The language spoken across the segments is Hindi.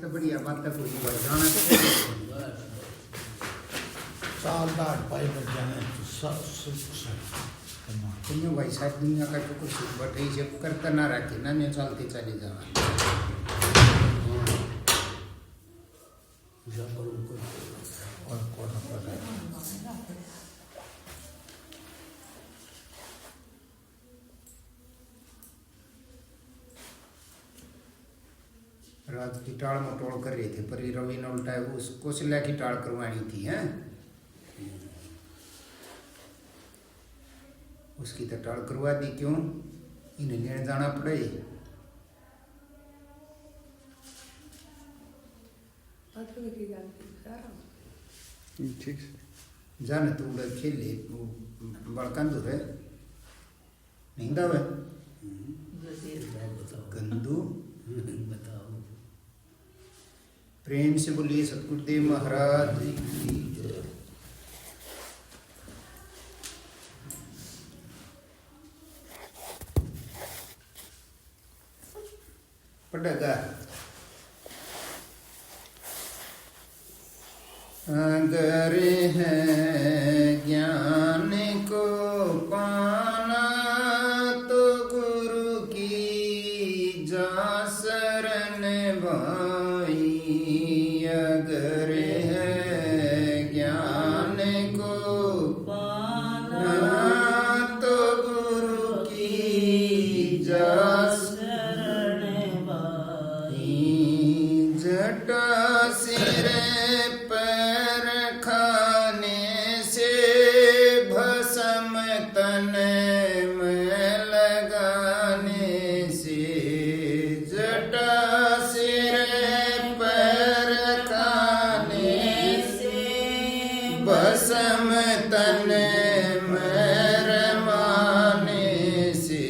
तो बढ़िया बात है कोई बात जाना साल दाढ़ पाई बच जाने तो तो भाई साहब दुनिया का जो कुछ बटे जब करता ना रखे ना मैं चलते चले जावा और कौन पता रात की टाड़ मटोड़ कर रहे थे पर रवि ने उल्टा उसको सिला की टाड़ करवानी थी हैं उसकी तो टाड़ करवा दी क्यों इन्हें लेने जाना पड़े ठीक जाने तू उड़ा खेले बड़कन दूर है नहीं दावे गंदू प्रेम से बोलिए सतगुरुदेव महाराज की जय। पढ़ेगा अगर है ज्ञान को पाना तो गुरु की जा शरण भाई अगर है ज्ञान को पाना तो गुरु की जा शरण भाई जटा सिर पर खाने से भस्म तन में लगाने से जटा सिर पर खाने से भस्म तन में रमाने से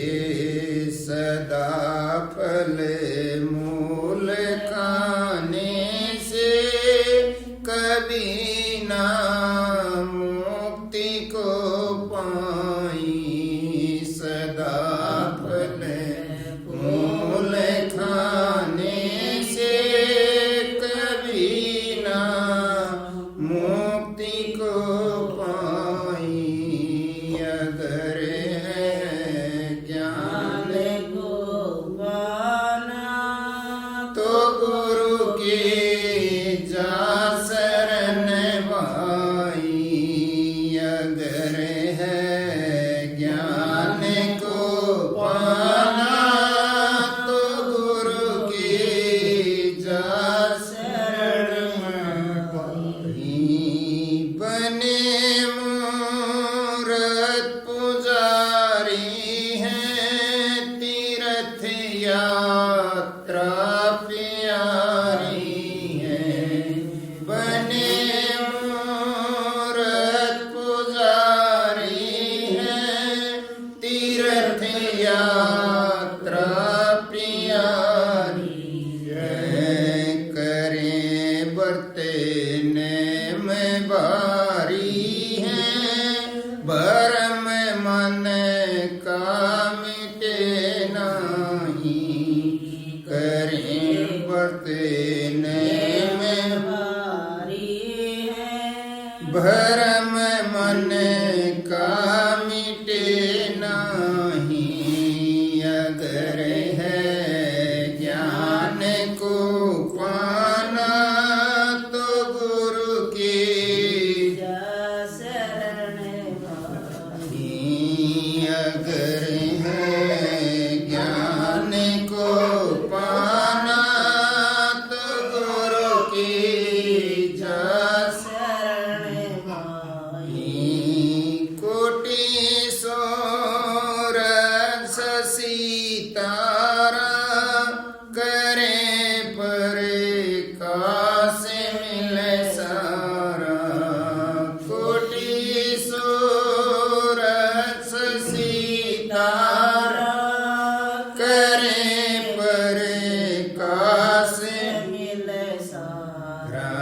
सदा फल मूल खाने से कभी ना मुक्ति को पाई सदा फल मूल खाने से कभी ना मुक्ति को पाई अगर है ज्ञान को पाना तो गुरु की जा शरण भाई अगर है ज्ञान को पाना तो गुरु की जा शरण भाई बने मूरत पुजारी हैं तीर्थ यात्रा प्यारी है बने मूरत पुजारी हैं तीर्थ यात्रा प्यारी है करें बरते नेम बारी हैं भरम मन का मिटे नहीं करें बरते नेम भरम मन का मिटे नहीं अगर है ज्ञान को पाना तो गुरु की जा शरण भाई अगर है ज्ञान को पाना तो गुरु की जा शरण भाई कोटि सोरठ शशि तारा करें प्रकाश मिले सारा कोटि सोरठ शशि तारा करें प्रकाश मिले सारा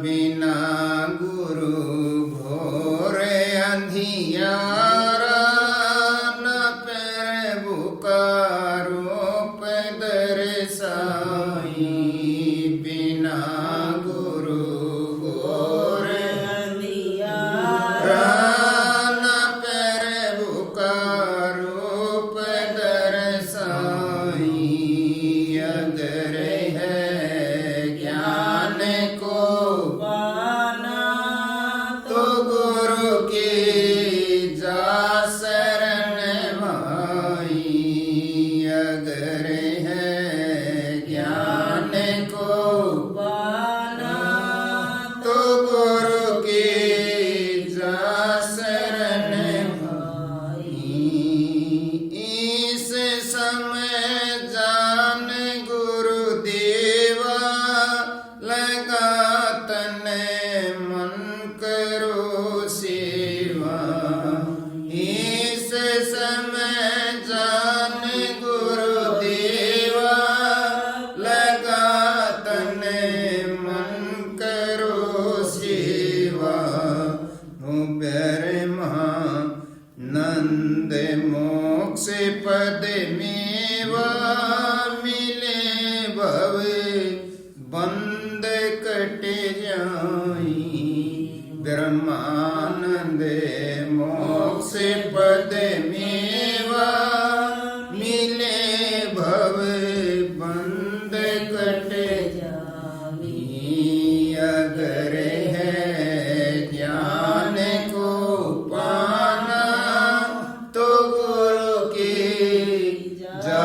बिना गुरु घोर अंधियारा न प्रभु का रूप दर्शाई बिना गुरु गोर रान प्रभु का रूप दर्शाई अगर है ज्ञान को पाना तो गुरु की जा शरण भाई अगर है ज्ञान को पाना तो गुरु की जा शरण भाई इस समय जान गुरुदेवा लगा तन मन करो सेवा इस समय जान गुरुदेवा लगा तन मन करो सेवा ब्रह्मानंद मोक्ष पद मेवा मिले भव बंद कट जाई ब्रह्मानंद मोक्ष पद मेवा मिले भव बंद कट जाई अगर है ज्ञान को पाना तो गुरु की जा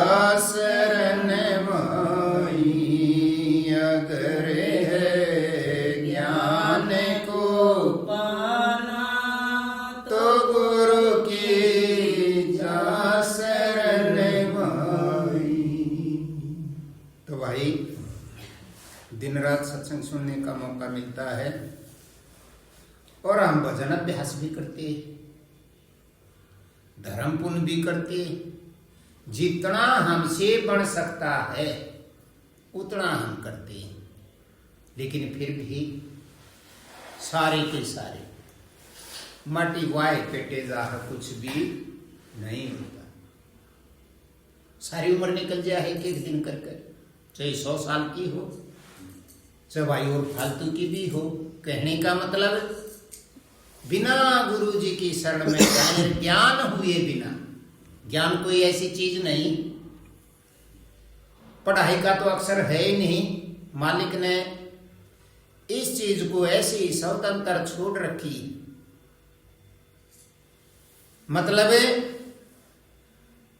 शरण भाई अगर है ज्ञान को पाना तो गुरु की जा शरण भाई। तो भाई दिन रात सत्संग सुनने का मौका मिलता है और हम भजन अभ्यास भी करते धर्म पुण्य भी करते जितना हमसे बन सकता है उतना हम करते हैं लेकिन फिर भी सारे के सारे माटी वाय पेटे जाह कुछ भी नहीं होता सारी उम्र निकल जाए एक एक दिन कर कर चाहे 100 साल की हो चाहे भाई और फालतू की भी हो कहने का मतलब बिना गुरु जी की शरण में जाए ज्ञान हुए बिना ज्ञान कोई ऐसी चीज नहीं पढ़ाई का तो अक्सर है ही नहीं मालिक ने इस चीज को ऐसे ही स्वतंत्र छोड़ रखी मतलब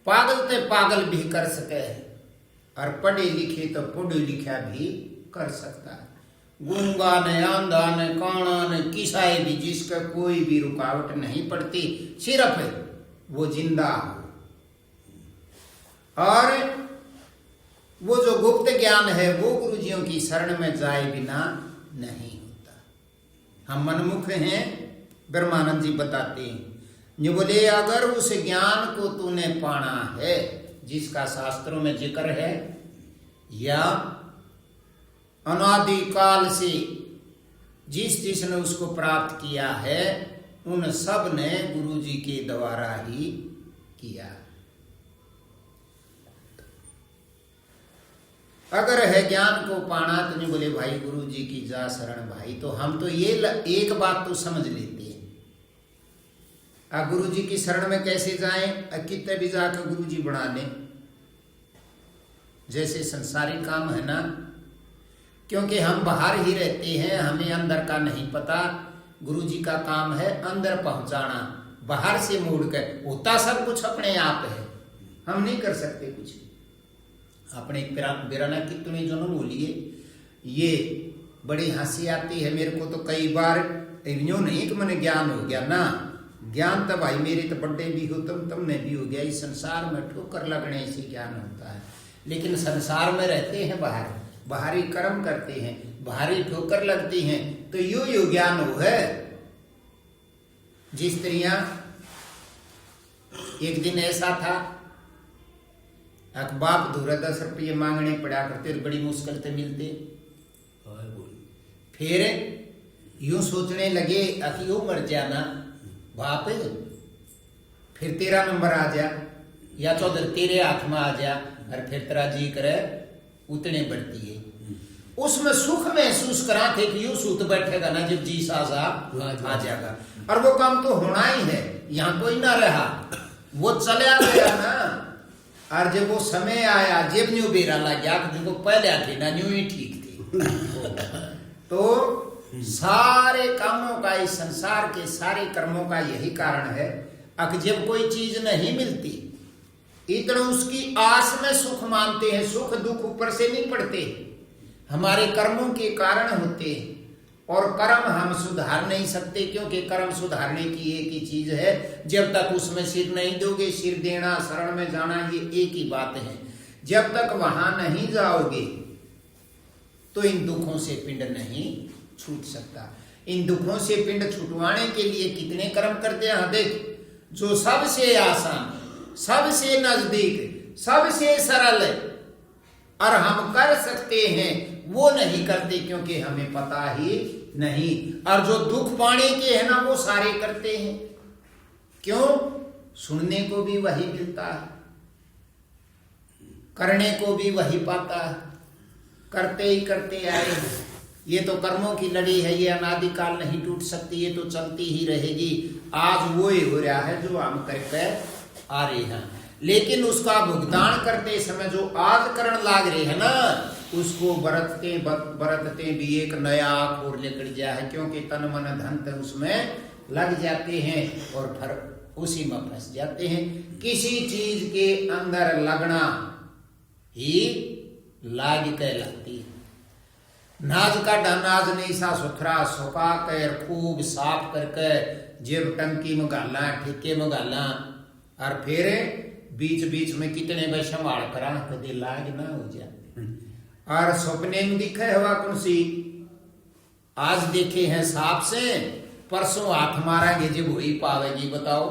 पागल ते पागल भी कर सके और पढ़े लिखे तो पढ़े लिखा भी कर सकता है गूंगा ने आंधा ने काना ने किसाए भी जिसका कोई भी रुकावट नहीं पड़ती सिर्फ वो जिंदा हो और वो जो गुप्त ज्ञान है वो गुरुजियों की शरण में जाए बिना नहीं होता। हम मनमुख हैं ब्रह्मानंद जी बताते हैं ये बोले अगर उस ज्ञान को तूने पाना है जिसका शास्त्रों में जिक्र है या अनादि काल से जिसने उसको प्राप्त किया है उन सब ने गुरु जी के द्वारा ही किया। अगर है ज्ञान को पाना तो नहीं बोले भाई गुरु जी की जा शरण भाई तो हम तो ये एक बात तो समझ लेते हैं गुरु जी की शरण में कैसे जाएं कितने भी जाकर गुरु जी बना लें जैसे संसारिक काम है ना क्योंकि हम बाहर ही रहते हैं हमें अंदर का नहीं पता गुरु जी का काम है अंदर पहुंचाना बाहर से मोड़ कर होता सब कुछ अपने आप है हम नहीं कर सकते कुछ अपने बिराना कितने जन्म बोलिए ये बड़ी हंसी आती है मेरे को तो कई बार यूं नहीं कि मैंने ज्ञान हो गया ना ज्ञान तो भाई मेरे तो बड़े भी हो तुम में भी हो गया इस संसार में ठोकर लगने से ज्ञान होता है लेकिन संसार में रहते हैं बाहरी कर्म करते हैं बाहरी ठोकर लगती हैं तो यो ज्ञान हो है। जिस स्त्रियां एक दिन ऐसा था बाप धूरा 10 रुपये मांगने पड़ा करते बड़ी मुश्किल से मिलते फिर यूं सोचने लगे कि यो मर जाना बाप फिर तेरा नंबर आ जा या चौधर तेरे हाथ में आ जा और फिर तेरा जी करे उतने बढ़ती है उसमें सुख महसूस करा थे कि यूं सूत बैठेगा ना जब जी साजा आ जाएगा, और वो काम तो होना ही है, यहाँ कोई ना रहा, वो चला गया ना। और जब वो समय आया जब न्यू बेरा लग गया देखो पहले आके ना न्यू ही ठीक थी। तो सारे कामों का, इस संसार के सारे कर्मों का यही कारण है। अब जब कोई चीज नहीं मिलती इतना उसकी आस में सुख मानते हैं, सुख दुख ऊपर से नहीं पड़ते, हमारे कर्मों के कारण होते हैं। और कर्म हम सुधार नहीं सकते, क्योंकि कर्म सुधारने की एक ही चीज है, जब तक उसमें सिर नहीं दोगे, सिर देना शरण में जाना ये एक ही बात है। जब तक वहां नहीं जाओगे तो इन दुखों से पिंड नहीं छूट सकता। इन दुखों से पिंड छुटवाने के लिए कितने कर्म करते हैं देख, जो सबसे आसान, सबसे नजदीक, सबसे सरल और हम कर सकते हैं वो नहीं करते, क्योंकि हमें पता ही नहीं। और जो दुख पाने के हैं ना वो सारे करते हैं, क्यों? सुनने को भी वही मिलता है, करने को भी वही पाता है, करते ही करते आए हैं। ये तो कर्मों की लड़ी है, ये अनादिकाल नहीं टूट सकती, ये तो चलती ही रहेगी। आज वो ही हो रहा है जो हम करके आ रहे हैं, लेकिन उसका भुगतान करते समय जो आज करण लाग रहे हैं ना, उसको बरतते भी एक नया और लेकर गया है, क्योंकि तन मन धन तो उसमें लग जाते हैं और फिर उसी में फंस जाते हैं। किसी चीज के अंदर लगना ही लाग कहलाती है। नाज का नाज नहीं सा सुथरा सुखा कर खूब साफ करके जेब टंकी में गालना, ठेके में गालना, और फिर बीच बीच में कितने भाई संभाल करा कदे लाग ना हो जाए। और सपने में दिखे हवा कुंसी, आज देखे हैं साफ से, परसों हाथ मारांगे जब हो ही पावेगी, बताओ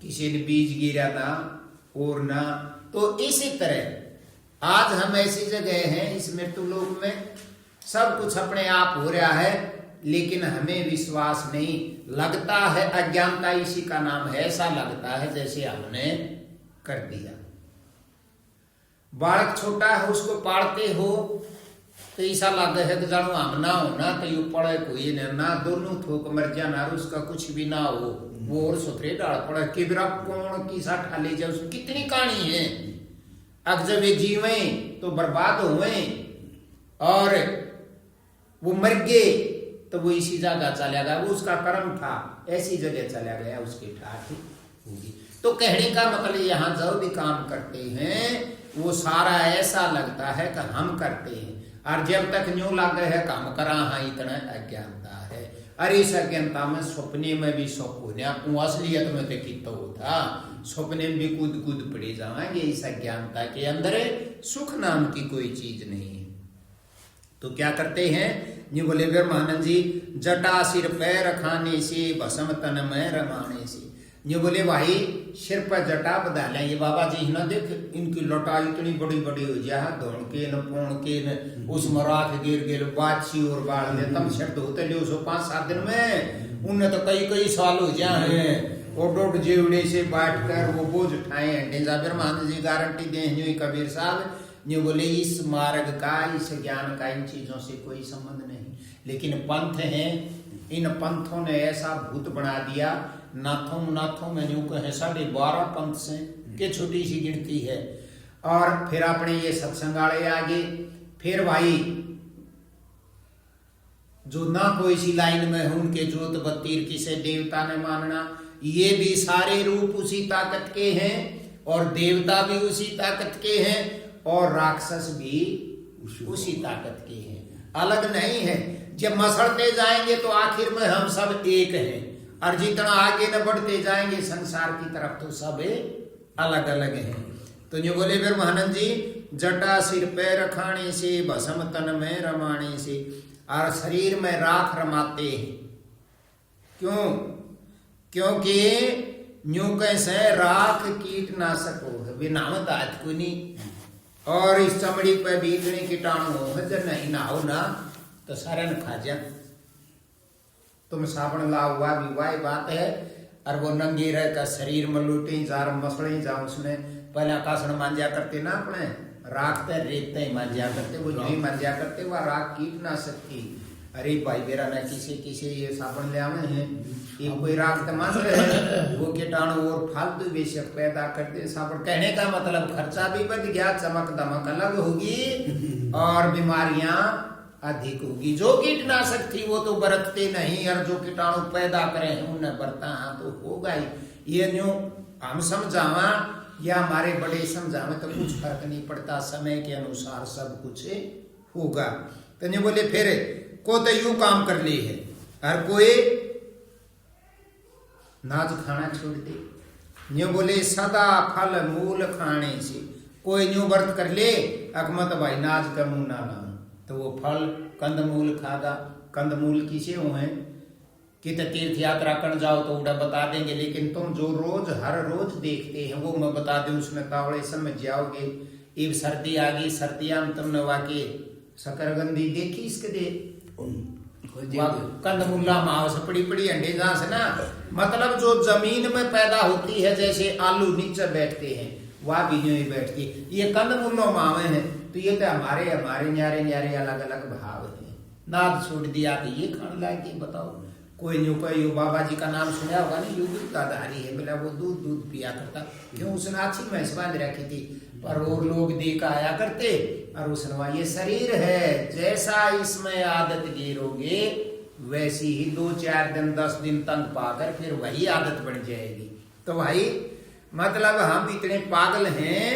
किसी ने बीज गिरा ना और ना। तो इसी तरह आज हम ऐसी जगह हैं इस मृत्यु लोक में, सब कुछ अपने आप हो रहा है, लेकिन हमें विश्वास नहीं लगता है। अज्ञानता इसी का नाम है। ऐसा लगता है जैसे हमने कर दिया। बालक छोटा है उसको पालते हो तो ऐसा लगे है कि जानो हम ना हो ना तो यू पड़े कोई ना, दोनों थोक मर जाना उसका कुछ भी ना हो, वो और सुथरे डाल पड़े किबरा कौन की सा ठाले जाए, उसकी कितनी कहानी है। अब जब ये जीवे तो बर्बाद हुए और वो मर गए तो वो इसी जगह चला गया, वो उसका कर्म था, ऐसी जगह चला गया, उसकी ठाठ होगी। तो कहने का मतलब यहाँ जो भी काम करते हैं वो सारा ऐसा लगता है कि हम करते हैं, और जब तक न्यू लग है काम करा हाँ इतना अज्ञानता है। अरे इस अज्ञानता में सपने में भी सुख होना, असलियत में तो कितना होता, सपने में भी कूद कूद पड़े जाएंगे। इस अज्ञानता के अंदर सुख नाम की कोई चीज नहीं है। तो क्या करते हैं ये बोले ब्रह्मानंद जी, जटा सिर पैर खाने से भस्म तन में रमाने से। ये बोले भाई सिर पर जटा बधा लें, ये बाबा जी ना देख इनकी लटा इतनी बड़ी बड़ी हो जाए, धोन के न पोण के न उसमें राख गिर गिर बाछी और बाढ़ ले तम सिर धोते ले उसको 5-7 दिन में, उनने तो कई साल हो जाए ओडोड जेवड़े से बैठ कर वो बोझ उठाए हैं। डेंजा ब्रह्मानंद जी गारंटी दे कबीर साहब ये बोले इस मार्ग का, इस ज्ञान का इन चीजों से कोई संबंध नहीं, लेकिन पंथ हैं, इन पंथों ने ऐसा भूत बना दिया। नाथों में यूं कहे 12.5 पंथ से के छोटी सी गिनती है। और फिर अपने ये सत्संग वाले आगे, फिर भाई जो ना कोई सी लाइन में हो उनके जोत बत्तीर किसे देवता ने मानना, ये भी सारे रूप उसी ताकत के हैं, और देवता भी उसी ताकत के हैं, और राक्षस भी उसी ताकत के हैं, अलग नहीं है। जब मसलते जाएंगे तो आखिर में हम सब एक हैं, और जितना आगे न बढ़ते जाएंगे संसार की तरफ तो सब अलग अलग हैं। तो जो बोले फिर महानंद जी, जटा सिर पैर खाने से भस्म तन में रमाने से, और शरीर में राख रमाते हैं। क्यों? क्योंकि न्यू कैसे राख कीटनाशक हो, बिनामत आज को नहीं, और इस चमड़ी पे भी इतने कीटाणु हो जब नहीं ना हो ना तो सारे न खा जा। तुम साबुन ला हुआ भी वही बात है, और वो नंगी रह का शरीर में लूटे जार मसले जा, उसमें पहले आकाशन मांजा करते ना अपने, राख पे रेत ही मर जा करते, वो नहीं मर जा करते, वह राख कीटनाशक थी। अरे भाई मेरा ना किसे ये साबुन ले आवे हैं, ये कोई राख तो मान रहे हैं, वो कीटाणु और फालतू बेशक पैदा करते साबुन। कहने का मतलब खर्चा भी बढ़ गया, चमक दमक अलग होगी और बीमारियां अधिक होगी। जो कीटनाशक थी वो तो बरतते नहीं, और जो कीटाणु पैदा करे हैं उन्हें बरता तो होगा ही। ये न्यू हम समझावा या हमारे बड़े समझावे तो कुछ फर्क नहीं पड़ता, समय के अनुसार सब कुछ होगा। तो न्यू बोले फिर को तो यूं काम कर ली है, हर कोई नाज खाना छोड़ दे। न्यू बोले सदा फल मूल खाने से, कोई न्यू व्रत कर ले अकमत भाई नाज का मुंह ना लाऊं, तो वो फल कंदमूल खागा। कंदमूल किसे हुए कि तीर्थ यात्रा कर जाओ तो उड़ा बता देंगे, लेकिन तुम जो रोज हर रोज देखते हैं वो मैं बता दूं, उसमें तावड़े समझ जाओगे। अब सर्दी आ गई, सर्दियां में तुमने वाके शकरगंदी देखी इसके दे कंदमूला माव से पड़ी पड़ी अंडे जहां से ना, मतलब जो जमीन में पैदा होती है, जैसे आलू नीचे बैठते हैं वह भी नहीं बैठती, ये कंदमूलों मावे हैं। तो ये तो हमारे न्यारे न्यारे अलग अलग भाव है। नाद छोड़ दिया तो ये खाने लायक, बताओ कोई न्यू का यू बाबा जी का नाम सुना होगा नहीं, यू दूधधारी है, बोला वो दूध पिया करता, क्यों उसने अच्छी भैंस बांध रखी थी, पर और लोग देख आया करते और उसने ये शरीर है, जैसा इसमें आदत गिरोगे वैसी ही 2-4 दिन 10 दिन तक पाकर फिर वही आदत बन जाएगी। तो भाई मतलब हम इतने पागल हैं,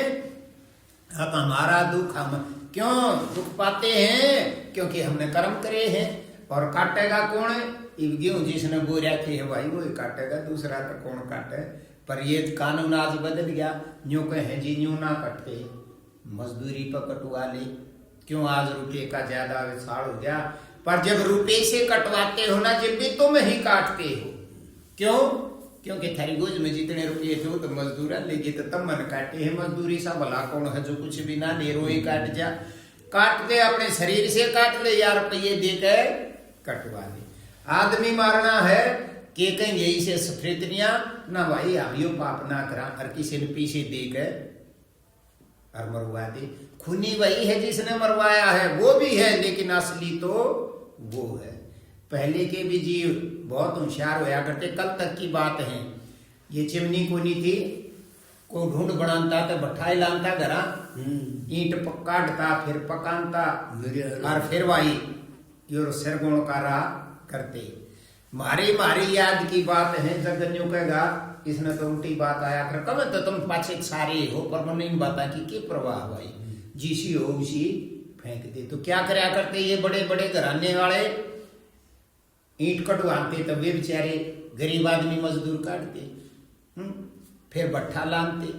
अब हमारा दुख हम क्यों दुख पाते हैं, क्योंकि हमने कर्म करे हैं। और काटेगा कौन? गेहूं जिसने बो रखी है भाई वो काटेगा, दूसरा तो कौन काटे। पर ये कानून आज बदल गया, न्यू कहे जी न्यू ना कटते, मजदूरी पर कटवा ले, क्यों आज रुपये का ज्यादा विशाल हो गया। पर जब रुपये से कटवाते हो ना, जब भी तुम ही काटते हो, क्यों? क्योंकि थारी गोज में जितने रुपये थे तो मजदूरा लेगी, तो तब मन काटे है। मजदूरी सा भला कौन है जो कुछ भी ना ले, रोए काट जा, काट दे अपने शरीर से काट ले यार, रुपये देकर कटवा ले। आदमी मारना है कि कहेंगे इसे सफेदनिया ना भाई, हम यो पाप ना करा, और किसी ने पीछे देकर और मरवा दे। खूनी वही है जिसने मरवाया है, वो भी है, लेकिन असली तो वो है। पहले के भी जीव बहुत होशियार होया करते। कल तक की बात है, ये चिमनी कोनी थी, को ढूंढ बनाता तो भट्ठाई लानता घरा, ईंट काटता फिर पकानता और फिर वही यो सिरगुण कारा करते। मारी याद की बात है, जगन्यू कहेगा इसने तो उल्टी बात आया कर, कब तो तुम पाछे सारे हो, पर मैंने इन बात की के प्रवाह भाई, जिसी हो उसी फेंक दे। तो क्या करया करते ये बड़े बड़े घराने वाले, ईंट कटवाते तो वे बेचारे गरीब आदमी मजदूर काटते, फिर भट्ठा लानते,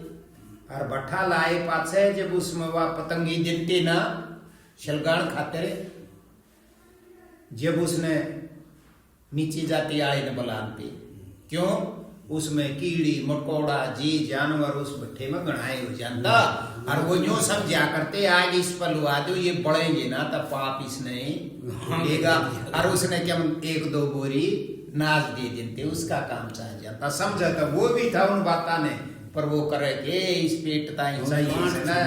और भट्ठा लाए पाछे जब उसमें वह पतंगी देते ना शलगान खाते, जब उसने नीचे जाते आए न बलानते, क्यों? उसमें कीड़ी मकोड़ा जी जानवर उस भट्ठे में गणाए हो जाता, और वो यूं समझा करते आज इस पर लुआ दो, ये बढ़ेंगे ना तो पाप इसने देगा, और उसने क्या 1-2 बोरी नाज दे देते, उसका काम चाह जाता। समझा तो वो भी था उन बाता ने, पर वो करे के इस पेट ताई चाहिए ना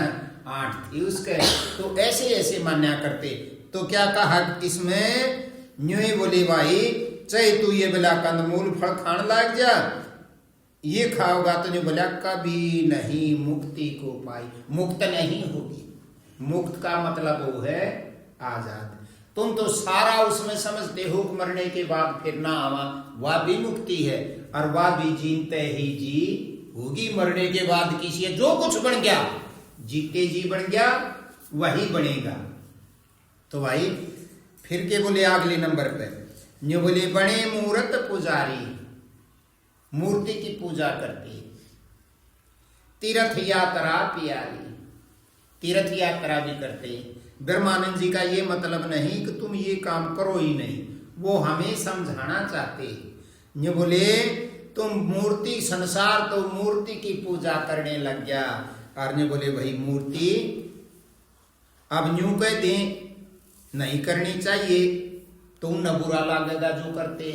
8 थी उसके, तो ऐसे ऐसे मान्या करते। तो क्या कहा इसमें? न्यू ही बोली भाई चाहे तू ये बोला कंदमूल फल खाने लग जा, ये खाओगा तो नहीं बोला कभी नहीं मुक्ति को पाई, मुक्त नहीं होगी। मुक्त का मतलब वो है आजाद। तुम तो सारा उसमें समझते हो मरने के बाद फिर ना आवा, वह भी मुक्ति है, और वह भी जीते ही जी होगी। मरने के बाद किसी जो कुछ बन गया, जीते जी बन गया वही बनेगा। तो भाई फिर के बोले अगले नंबर पे न्यू बोले बड़े मूर्त पुजारी, मूर्ति की पूजा करते, तीर्थ यात्रा प्यारी, तीर्थ यात्रा भी करते। ब्रह्मानंद जी का ये मतलब नहीं कि तुम ये काम करो ही नहीं, वो हमें समझाना चाहते। न्यू बोले तुम मूर्ति संसार तो मूर्ति की पूजा करने लग गया, और न्यू बोले भाई मूर्ति अब न्यू कह दे नहीं करनी चाहिए, तुम न बुरा लगेगा जो करते।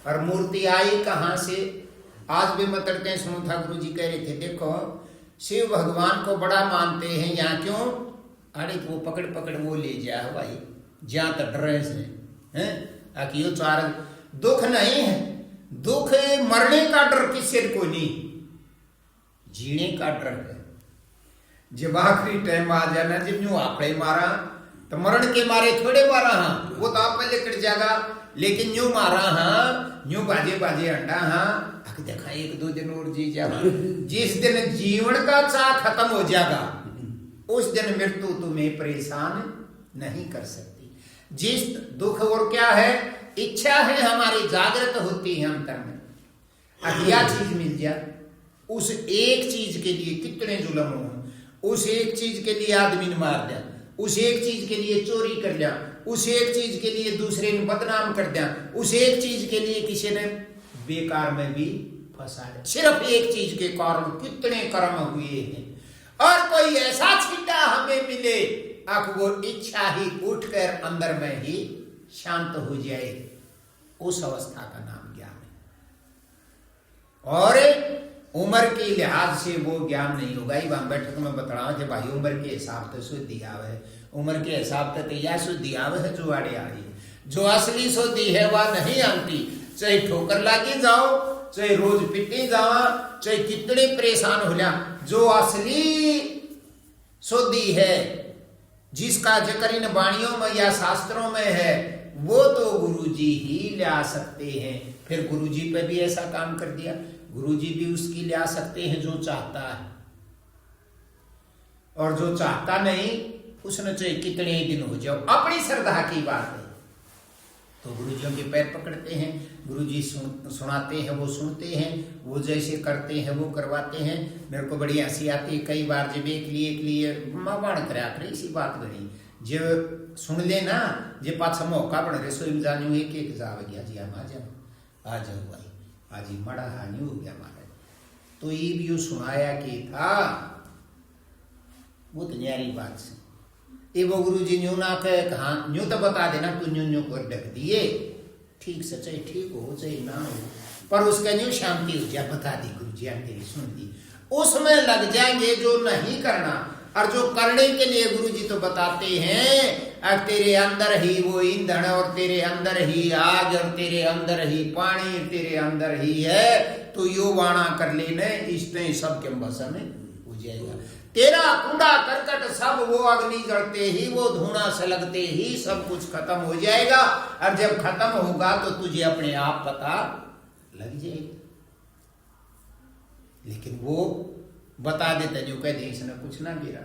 और मूर्ति आई कहाँ से? आज भी मतलब कहीं सुनो था, गुरु जी कह रहे थे देखो शिव भगवान को बड़ा मानते हैं। यहाँ क्यों? अरे वो पकड़ पकड़ वो ले जा भाई, जहाँ तक डरे से हैं आखियो चार दुख नहीं है। दुख मरने का डर किसी को नहीं, जीने का डर है। जब आखिरी टाइम आ जाना, जब यूं आपड़े मारा तो मरण के मारे थोड़े मारा, हाँ वो तो आप पहले कट जाएगा, लेकिन यूं मारा हाँ, यूं बाजे बाजे अंडा हाँ, देखा 1-2 दिन और जी जाएगा। जिस दिन जीवन का चाह खत्म हो जाएगा, उस दिन मृत्यु तुम्हें परेशान नहीं कर सकती। जिस दुख और क्या है, इच्छा है हमारी जागृत होती है अंतर में, अगिया चीज मिल जाए, उस एक चीज के लिए कितने जुल्म हो, उस एक चीज के लिए आदमी ने मार दिया, उस एक चीज के लिए चोरी कर लिया, उस एक चीज के लिए दूसरे ने बदनाम कर दिया, उस एक चीज के लिए किसी ने बेकार में भी फंसा दिया। सिर्फ एक चीज के कारण कितने कर्म हुए हैं। और कोई ऐसा छिट्टा हमें मिले, अब वो इच्छा ही उठकर अंदर में ही शांत हो जाए, उस अवस्था का नाम ज्ञान है। और उम्र के लिहाज से वो ज्ञान नहीं होगा। ही वहां बैठक में बता रहा हूं कि भाई उम्र के हिसाब से शुद्धि आवे, उम्र के हिसाब से यह शुद्धि आवे है जो आड़े आ रही है। जो असली शुद्धि है वह नहीं आती, चाहे ठोकर लागे जाओ, चाहे रोज पिटे जाओ, चाहे कितने परेशान हो जा। जो असली शुद्धि है, जिसका जिक्र इन वाणियों में या शास्त्रों में है, वो तो गुरुजी ही ला सकते हैं। फिर गुरुजी पे भी ऐसा काम कर दिया, गुरुजी भी उसकी ला सकते हैं जो चाहता है, और जो चाहता नहीं उसने चाहे कितने दिन हो जाओ, अपनी श्रद्धा की बात है। तो गुरुजियों के पैर पकड़ते हैं, गुरुजी सुनाते हैं वो सुनते हैं, वो जैसे करते हैं वो करवाते हैं। मेरे को बड़ी हंसी आती है कई बार, जब एक लिए मावाण करा करे इसी बात घड़ी, जब सुन ले ना, जे पाछा मौका बन रसोई में जाने एक जाव गया जी, हम आ जाओ भाई, आज ही मड़ा हानि हो गया हमारा। तो ये भी सुनाया कि था, वो तो न्यारी बात से ये वो गुरु जी न्यू ना कहे, कहा न्यू तो बता देना तू न्यू कर ढक दिए, ठीक से चाहे ठीक हो चाहे ना हो, पर उसका न्यू शांति हो जाए, बता दी गुरु जी तेरी सुन दी, उसमें लग जाएंगे जो नहीं करना। और जो करने के लिए गुरु जी तो बताते हैं, अब तेरे अंदर ही वो ईंधन, और तेरे अंदर ही आग, और तेरे अंदर ही पानी, तेरे अंदर ही है, तो यो वाणा कर लेने, इसने सब के भस्म हो जाएगा। तेरा कूड़ा करकट सब वो अग्नि जलते ही, वो धुआं सलगते ही सब कुछ खत्म हो जाएगा। और जब खत्म होगा तो तुझे अपने आप पता लग जाएगा। लेकिन वो बता देते जो कह दे इसने कुछ ना गिरा।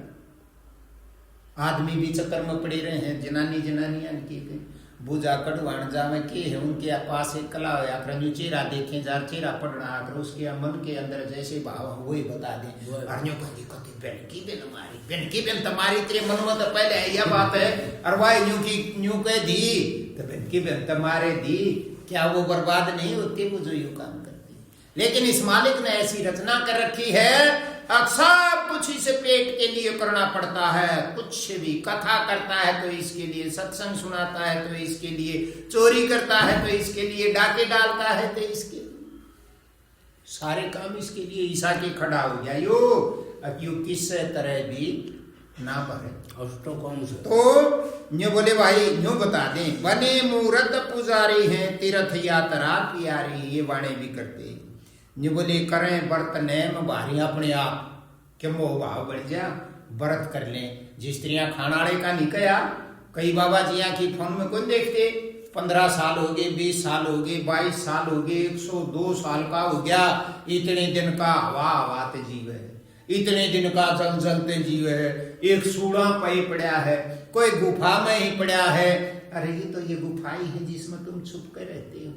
आदमी भी चक्कर में पड़े रहे हैं, जनानियां की बुझा कटवाण जावे के है, उनके पास एक कला हो आकर जो चेहरा देखें, जार चेहरा पढ़ना आकर उसके मन के अंदर जैसे भाव हो वही बता दें। अर्नियों कभी कभी बहन की बहन तुम्हारी तेरे मन में तो पहले यह बात है, और वह यूं कह दी तो बहन की बहन तुम्हारे दी, क्या वो बर्बाद नहीं होती वो जो यूं काम करती। लेकिन इस मालिक ने ऐसी रचना कर रखी है, सब कुछ इसे पेट के लिए करना पड़ता है। कुछ भी कथा करता है तो इसके लिए, सत्संग सुनाता है तो इसके लिए, चोरी करता है तो इसके लिए, डाके डालता है तो इसके लिए, सारे काम इसके लिए ईसा के खड़ा हो गया। यो किस तरह भी ना पड़े तो न्यू बोले भाई न्यू बता दें, बने मूर्त पुजारी हैं, तीर्थ यात्रा प्यारी, ये बाणे भी करते हैं। न्यू बोले करें व्रत नेम भारी अपने आप के मोह भाव बढ़ जा, व्रत कर लें। जिस स्त्रियां खानाड़े का निकया, कई बाबा जिया की फोन में कौन देखते, 15 साल हो गए, 20 साल हो गए, 22 साल हो गए, 102 साल का हो गया, इतने दिन का हवा जीव है, इतने दिन का जल जलते जीव है, एक सूढ़ा पे पड़ा है, कोई गुफा में ही पड़ा है। अरे ये तो ये गुफा ही है जिसमें तुम छुप कर रहते हो,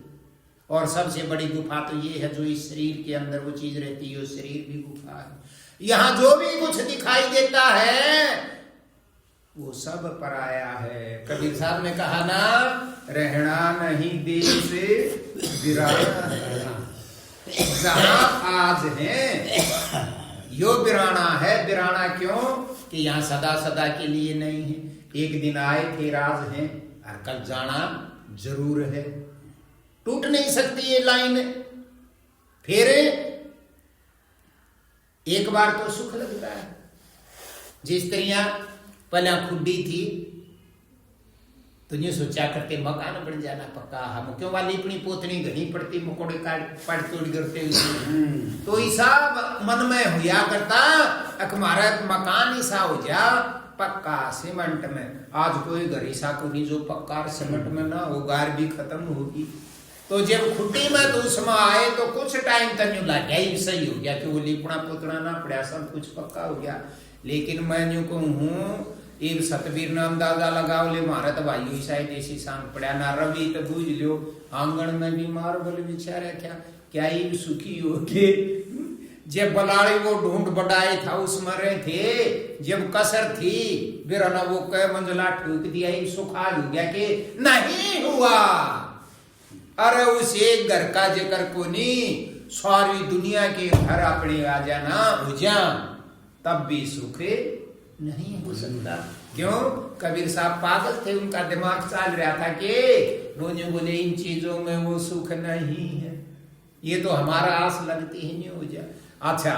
और सबसे बड़ी गुफा तो ये है जो इस शरीर के अंदर वो चीज रहती है, शरीर भी गुफा है। यहाँ जो भी कुछ दिखाई देता है वो सब पराया है। कबीर साहब ने कहा ना, रहना नहीं देश बिराना, जहां आज है यो बिराना है। बिराना क्यों कि यहाँ सदा सदा के लिए नहीं है, एक दिन आए थे राज है, और कल जाना जरूर है। टूट नहीं सकती ये लाइन। फिर एक बार तो सुख लगता है। जिस स्त्रियां पहले खुड्डी थी तो ये सोचा करते मकान बन जाना पक्का, हम क्यों वाली अपनी पोतनी घनी पड़ती मकोड़े काट पड़ तोड़ करते तो ऐसा मन में हुआ करता हमारा मकान ऐसा हो जा पक्का सीमेंट में। आज कोई घर ऐसा को नहीं जो पक्का सीमेंट में ना हो, गार भी खत्म होगी। तो जब खुट्टी में तो उसमें आए तो कुछ टाइम तक यूं लग गया, सही हो गया कि वो लिपना पुतना ना पड़ा, सब कुछ पक्का हो गया। लेकिन मैं यूं कहूँ एक सतवीर नाम दादा लगाओ ले मारा तो भाई शायद ऐसी सांग पड़ा ना रवि तो बूझ लियो आंगन में भी मार बोले बिचारा क्या ये सुखी हो के जब बलाड़ी वो ढूंढ बढ़ाए था उसमें रहे थे, जब कसर थी बिरना वो कह मंजला ठूक दिया सुखा हो गया कि नहीं हुआ। अरे उस एक घर का जिक्र को नहीं, सारी दुनिया के घर अपने आ जाना हो जा तब भी सुख नहीं हो सकता। क्यों? कबीर साहब पागल थे, उनका दिमाग चल रहा था कि रोने बोले इन चीजों में वो सुख नहीं है, ये तो हमारा आस लगती ही नहीं हो जा। अच्छा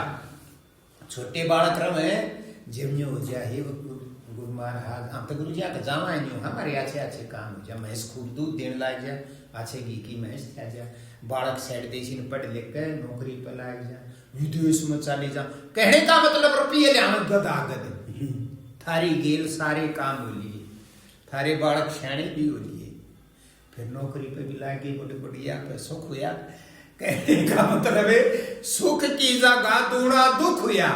छोटे बालक में जिम्मे हो जाए गुरु महाराज हम तो गुरु जी का जावा नहीं हमारे अच्छे काम हो जा, भैंस खूब दूध देने लाग जा, अच्छे घी की भैंस खा जा, बालक साइड देशी ने पढ़ लिख कर नौकरी पर लाग जा, विदेश में चले जा। कहने का मतलब रुपये ले गदा गद थारी गेल सारे काम हो लिए, थारे बालक श्याणे भी हो लिए, फिर नौकरी पे भी लागे बड़े बढ़िया पे सुख हुआ। कहने का मतलब है सुख की जगह दूना दुख हुआ।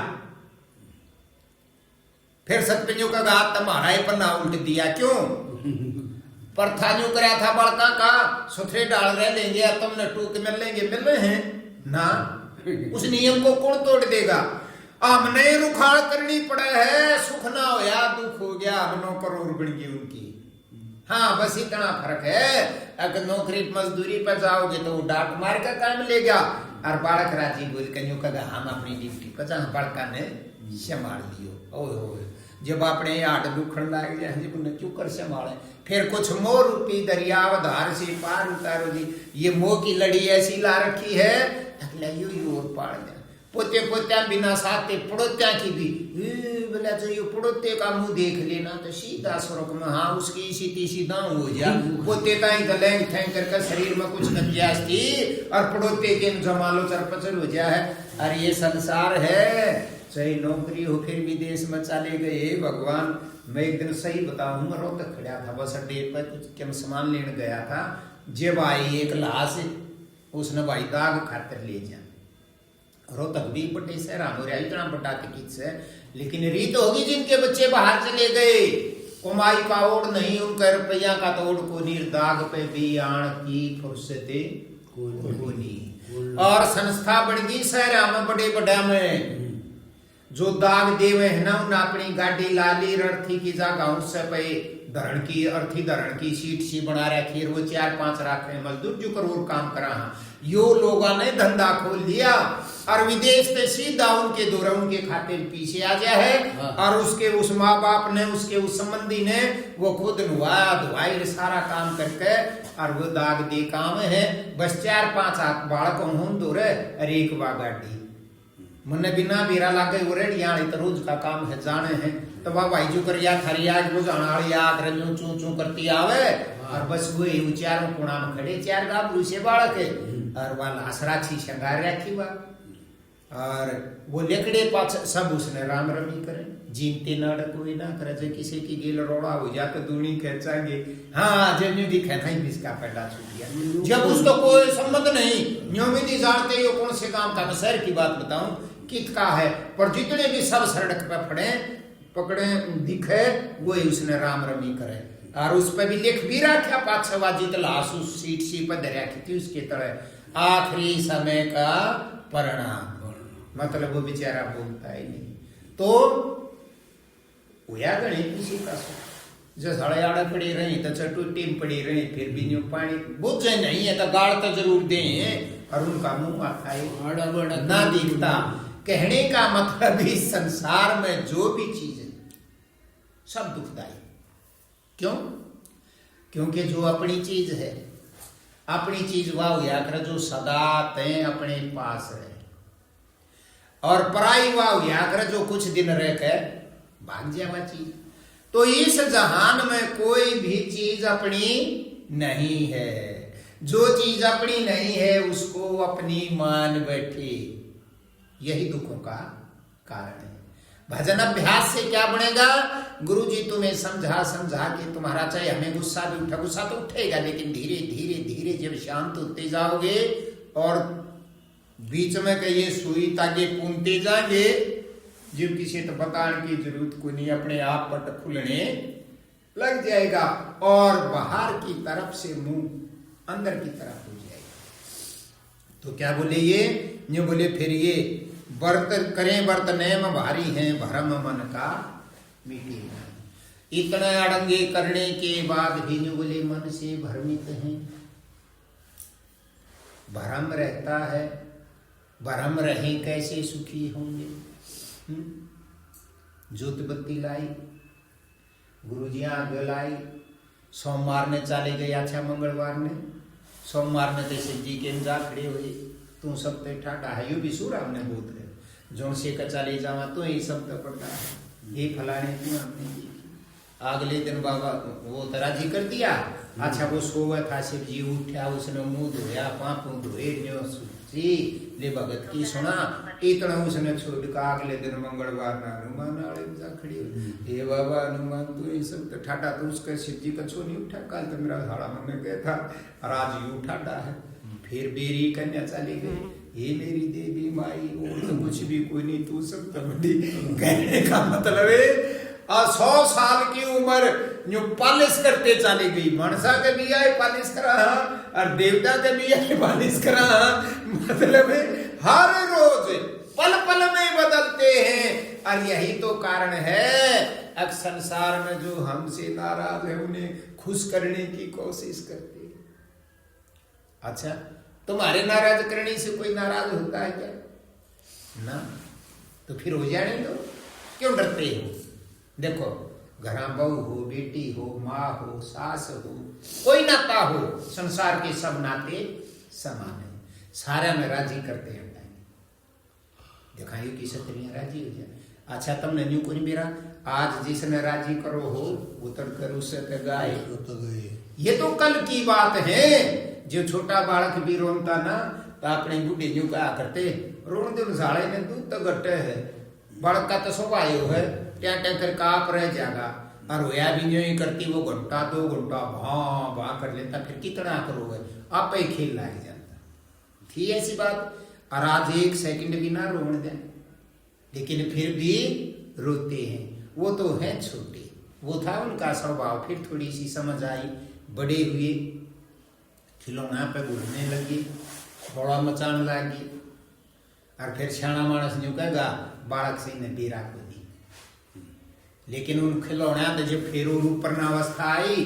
फिर सतपिंजों का गात तुम्हारा ही पन्ना उल्ट दिया, क्यों? पर था जो करा था बड़का का सुथरे डाल रहे लेंगे तुम नटू के मिल रहे हैं ना, उस नियम को कौन तोड़ देगा? हमने रुखाड़ करनी पड़े है, सुख ना होया दुख हो गया, अब 9 करोड़ बन गई उनकी। हाँ बस इतना फर्क है, अगर नौकरी मजदूरी पर जाओगे तो डांट मार का काम लेगा और बालक राजी बोल कन्यों का हम अपनी ड्यूटी पर जहां बड़का ने संभाल लियो। ओए जब अपने आड़ दुखण लाग जाए जब उन्हें चुकर संभाले, फिर कुछ मोह रूपी दरियाव धार से पार उतारो जी। ये मोह की लड़ी ऐसी ला रखी है अगला यू और पार जाए। पोते पोत्या बिना साथे पड़ोत्या की भी बोला तो ये पड़ोते का मुंह देख लेना तो सीधा स्वर्ग में, हाँ उसकी इसी तीसी दांव हो जा। पोते का ही गलेंग थैंक करके शरीर में कुछ नजायज थी और पड़ोते के जमालो चरपचर हो जा है। और ये संसार है, चाहे नौकरी हो फिर विदेश में चले गए। भगवान मैं एक दिन सही बताऊं रोहतक खड़ा था बस अड्डे पर, कुछ सामान लेने गया था, जब आई एक लाश उसने भाई दाग खातर ले जा। रोहतक भी बड़े शहर हो रहा इतना बड़ा टिकट से, लेकिन रीत होगी जिनके बच्चे बाहर चले गए, कमाई का ओढ़ नहीं उनका रुपया का तो ओढ़ को नीर दाग पे भी आण की फुर्सते कोनी। और संस्था बढ़ गई शहर में बड़े बड़ा में जो दाग देवे है ना उन अपनी गाड़ी लाली रर्थी की जगह उससे पे धरण की अर्थी धरण की सीट सी बना रखी, वो 4-5 रखे मजदूर जो करोड़ काम करा। यो लोगों ने धंधा खोल लिया और विदेश से सीधा उनके दौरा उनके खाते में पीछे आ गया है। और उसके उस माँ बाप ने उसके उस संबंधी ने वो खुद नुआ धुआई सारा काम करके और वो दाग दे काम है। बस 4-5 बालक हों दौरे और एक बा गाड़ी मन बिना बेरा लागे वो रेडिया तो रोज का काम है जाने हैं तो वह भाई जो कर या थारी आज वो जाना याद रंजू चू चू करती आवे और बस वो ही चारों कोना में खड़े 4 गाभरू से बालक है और वह लाश राखी शंगार रखी हुआ और वो लेकड़े पाछ सब उसने राम रमी करे जीनते नाड़ कोई ना करे जो किसी की गेल रोड़ा हो जा तो दूनी खेचाएंगे। हाँ जब न्यू दिखे नहीं बिस्का पैदा छूट गया जब उसको कोई संबंध नहीं न्यू भी नहीं जानते ये कौन से काम का। मैं शहर की बात बताऊं कित का है पर जितने भी सब सड़क पे पड़े पकड़े दिखे वही उसने राम रमी करे और उस पर भी लिख भी रखा पाछवाजी तलाश उस सीट सी पर दरिया की थी उसके तरह आखिरी समय का परिणाम। मतलब वो बेचारा बोलता ही नहीं तो हुआ गणी किसी का जो सड़े आड़े पड़ी रही तो चटुटी पड़ी रही फिर भी न्यू पानी बुझ नहीं है तो गाड़ तो जरूर दें और उनका मुंह आता है ना दिखता। कहने का मतलब इस संसार में जो भी चीज है सब दुखदाई। क्यों? क्योंकि जो अपनी चीज है अपनी चीज वह हुआ कर जो सदा तय अपने पास है और पराई वाह या कर जो कुछ दिन रह के भाग जावा चीज। तो इस जहान में कोई भी चीज अपनी नहीं है। जो चीज अपनी नहीं है उसको अपनी मान बैठे, यही दुखों का कारण है। भजन अभ्यास से क्या बनेगा? गुरु जी तुम्हें समझा समझा के तुम्हारा, चाहे हमें गुस्सा भी उठा, गुस्सा तो उठेगा लेकिन धीरे धीरे धीरे जब शांत होते जाओगे और बीच में कहिए सुई तागे पूनते जाएंगे, जब किसी तो बताने की जरूरत कोई नहीं, अपने आप पट खुलने लग जाएगा और बाहर की तरफ से मुंह अंदर की तरफ हो जाएगा। तो क्या बोले ये बोले फिर ये व्रत करें व्रत नेम भारी हैं, भरम मन का मिटे नहीं। इतने अड़ंगे करने के बाद भी जो बोले मन से भ्रमित हैं, भरम रहता है, भरम रहे कैसे सुखी होंगे। ज्योत बत्ती लाई, गुरु जी आग लाई, सोमवार ने चले गए, अच्छा मंगलवार ने, सोमवार ने तो शिव जी के जा खड़े हुए, तू सब पे ठाटा है, यू भी सूरा हमने बोल रहे जो से चले जावा तो ये सब तो पड़ता है, ये फलाने क्यों हमने देखी। अगले दिन बाबा वो तराजी कर दिया, अच्छा वो सोवा था, शिव जी उठा, उसने मुंह धोया, पाँव धोए, ले भगत की सुना, इतना उसने छोड़ का अगले दिन मंगलवार ना हनुमान आड़े जा खड़ी हुई, हे बाबा हनुमान तो ये सब तो ठाटा, तो उसका शिव जी का छो नहीं उठा, कल तो मेरा साड़ा मन में गया था और आज ये उठाटा है। फिर बेरी कन्या चली गई, हे मेरी देवी माई, और तो कुछ भी कोई नहीं, तू सब तो बड़ी। कहने का मतलब है 100 साल की उम्र जो पालिश करते चली गई, मनसा के भी आए पालिश करा और देवता के भी आए पालिश करा, मतलब हर रोज पल पल में बदलते हैं। और यही तो कारण है अब संसार में जो हमसे नाराज है उन्हें खुश करने की कोशिश करते हैं। अच्छा, तुम्हारे नाराज करने से कोई नाराज होता है क्या? ना, तो फिर हो जाने दो, क्यों डरते हो? देखो, घरा बहू हो, बेटी हो, माँ हो, सास हो, कोई नाता हो, संसार के सब नाते समान है, सारा में राजी करते हैं। दिखाइए कि क्षत्रिय राजी हो जाए। अच्छा, तुमने न्यू कोई मेरा आज जिसने राजी करो हो उतर कर उससे गाय, ये तो कल की बात है। जो छोटा बालक भी रोनता ना तो अपने बूढ़े न्यू कहा करते, रोन दे साड़े में दूध तो गट्टे है, बालक का तो स्वभाव है, क्या कर काप रह जाएगा, और रोया भी नहीं करती, वो घंटा 2 घंटा भां कर लेता, फिर कितना करोगे, आप ही खेल लग जाता। थी ऐसी बात, और आज 1 सेकंड भी ना रोन दें, लेकिन फिर भी रोते हैं। वो तो है छोटे, वो था उनका स्वभाव। फिर थोड़ी सी समझ आई, बड़े हुए, खिलौना पे घूमने लगे, बड़ा मचान लगी, और फिर सियाणा मानस न्यू कहेगा बालक से ने बेरा को दी, लेकिन उन खिलौना तो जब फिर ऊपर न अवस्था आई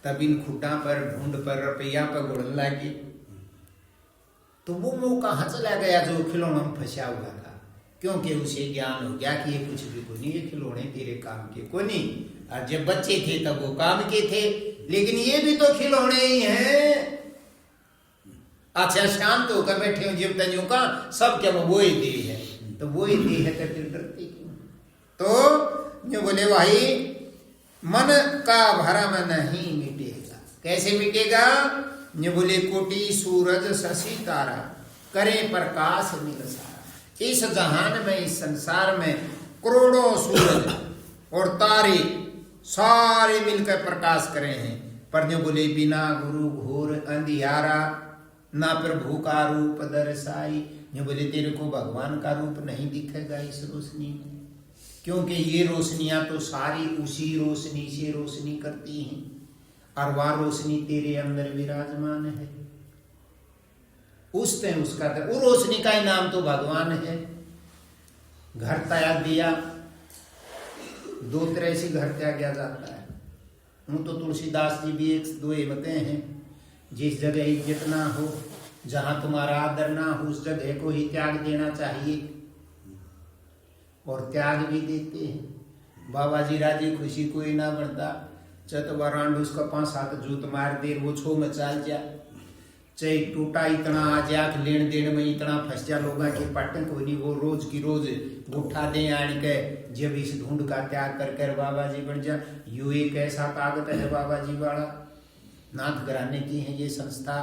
तब इन खुटा पर ढूंढ पर रुपया पर गुड़न लगी, तो वो मुंह कहाँ चला गया जो खिलौना में फंसा हुआ था, क्योंकि उसे ज्ञान हो गया कि ये कुछ भी को नहीं, ये खिलौने तेरे काम के को नहीं। और जब बच्चे थे तब वो काम के थे, लेकिन ये भी तो खिलौने ही हैं। अच्छा, शांत होकर बैठे हो जब तक का सब क्या वो ही दे है, तो वो ही दे है तो फिर डरते क्यों? तो जो बोले भाई मन का भरम नहीं मिटेगा। कैसे मिटेगा? जो बोले कोटि सूरज शशि तारा करे प्रकाश मिल सारा। इस जहान में, इस संसार में करोड़ों सूरज और तारे सारे मिलकर प्रकाश करे हैं, पर जो बोले बिना गुरु घोर अंधियारा ना प्रभु का रूप दर्शाई। जो बोले तेरे को भगवान का रूप नहीं दिखेगा इस रोशनी में, क्योंकि ये रोशनियां तो सारी उसी रोशनी से रोशनी करती हैं, और वह रोशनी तेरे अंदर विराजमान है। उस टाइम उसका वो रोशनी का ही नाम तो भगवान है। घर त्याग दिया, 2 तरह से घर त्यागा जाता है। वो तो तुलसीदास जी भी 1-2 बताए हैं, जिस जगह इज्जत ना हो, जहां तुम्हारा आदर ना हो, उस जगह को ही त्याग देना चाहिए, और त्याग भी देते हैं। बाबा जी राजी खुशी कोई ना बनता, चतवारांड उसका 5-7 जूत मार दे, वो 6 में चाल जा, चाहे टूटा इतना आ जा कि लेन देन में इतना फंस जा लोग के पटन को नहीं, वो रोज की रोज उठा दे आन के जब इस ढूंढ का त्याग कर कर बाबा जी बन जा। यू एक ऐसा ताकत है बाबा जी वाला, नाथ घराने की है ये संस्था।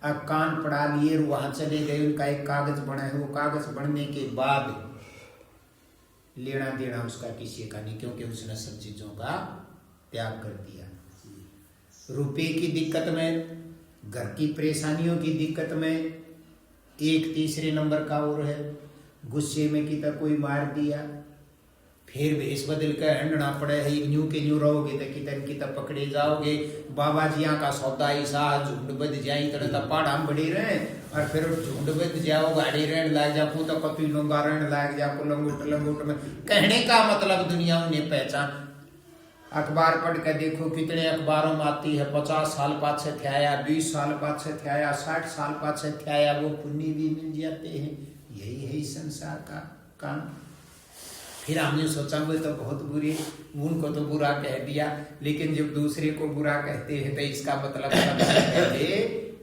अब कान पड़ा लिए वहां चले गए, उनका एक कागज बना है, वो कागज बनने के बाद लेना देना उसका किसी का नहीं, क्योंकि उसने सब चीजों का त्याग कर दिया। रुपए की दिक्कत में, घर की परेशानियों की दिक्कत में, एक तीसरे नंबर का और है, गुस्से में किता कोई मार दिया, फिर भेष बदल कर हंडना पड़े है, न्यू के न्यू रहोगे तो किता पकड़े जाओगे। बाबा जिया का सौदा ऐसा झुंड बद जाई तरह पहाड़ा में बड़े रहे, और फिर झुंड बद जाओ गाड़ी रहने लग जा, तो कपी लूंगा रहने लग जा, लंगोट में। कहने का मतलब दुनिया उन्हें पहचान। अखबार पढ़ के देखो कितने अखबारों में आती है 50 साल पाछे थे आया, 20 साल पाछे थे आया, 60 साल पाछे थे आया, वो पुण्य भी मिल जाते हैं। यही है इस संसार का काम। फिर हमने सोचा वो तो बहुत बुरे, उनको तो बुरा कह दिया, लेकिन जब दूसरे को बुरा कहते हैं तो इसका मतलब पहले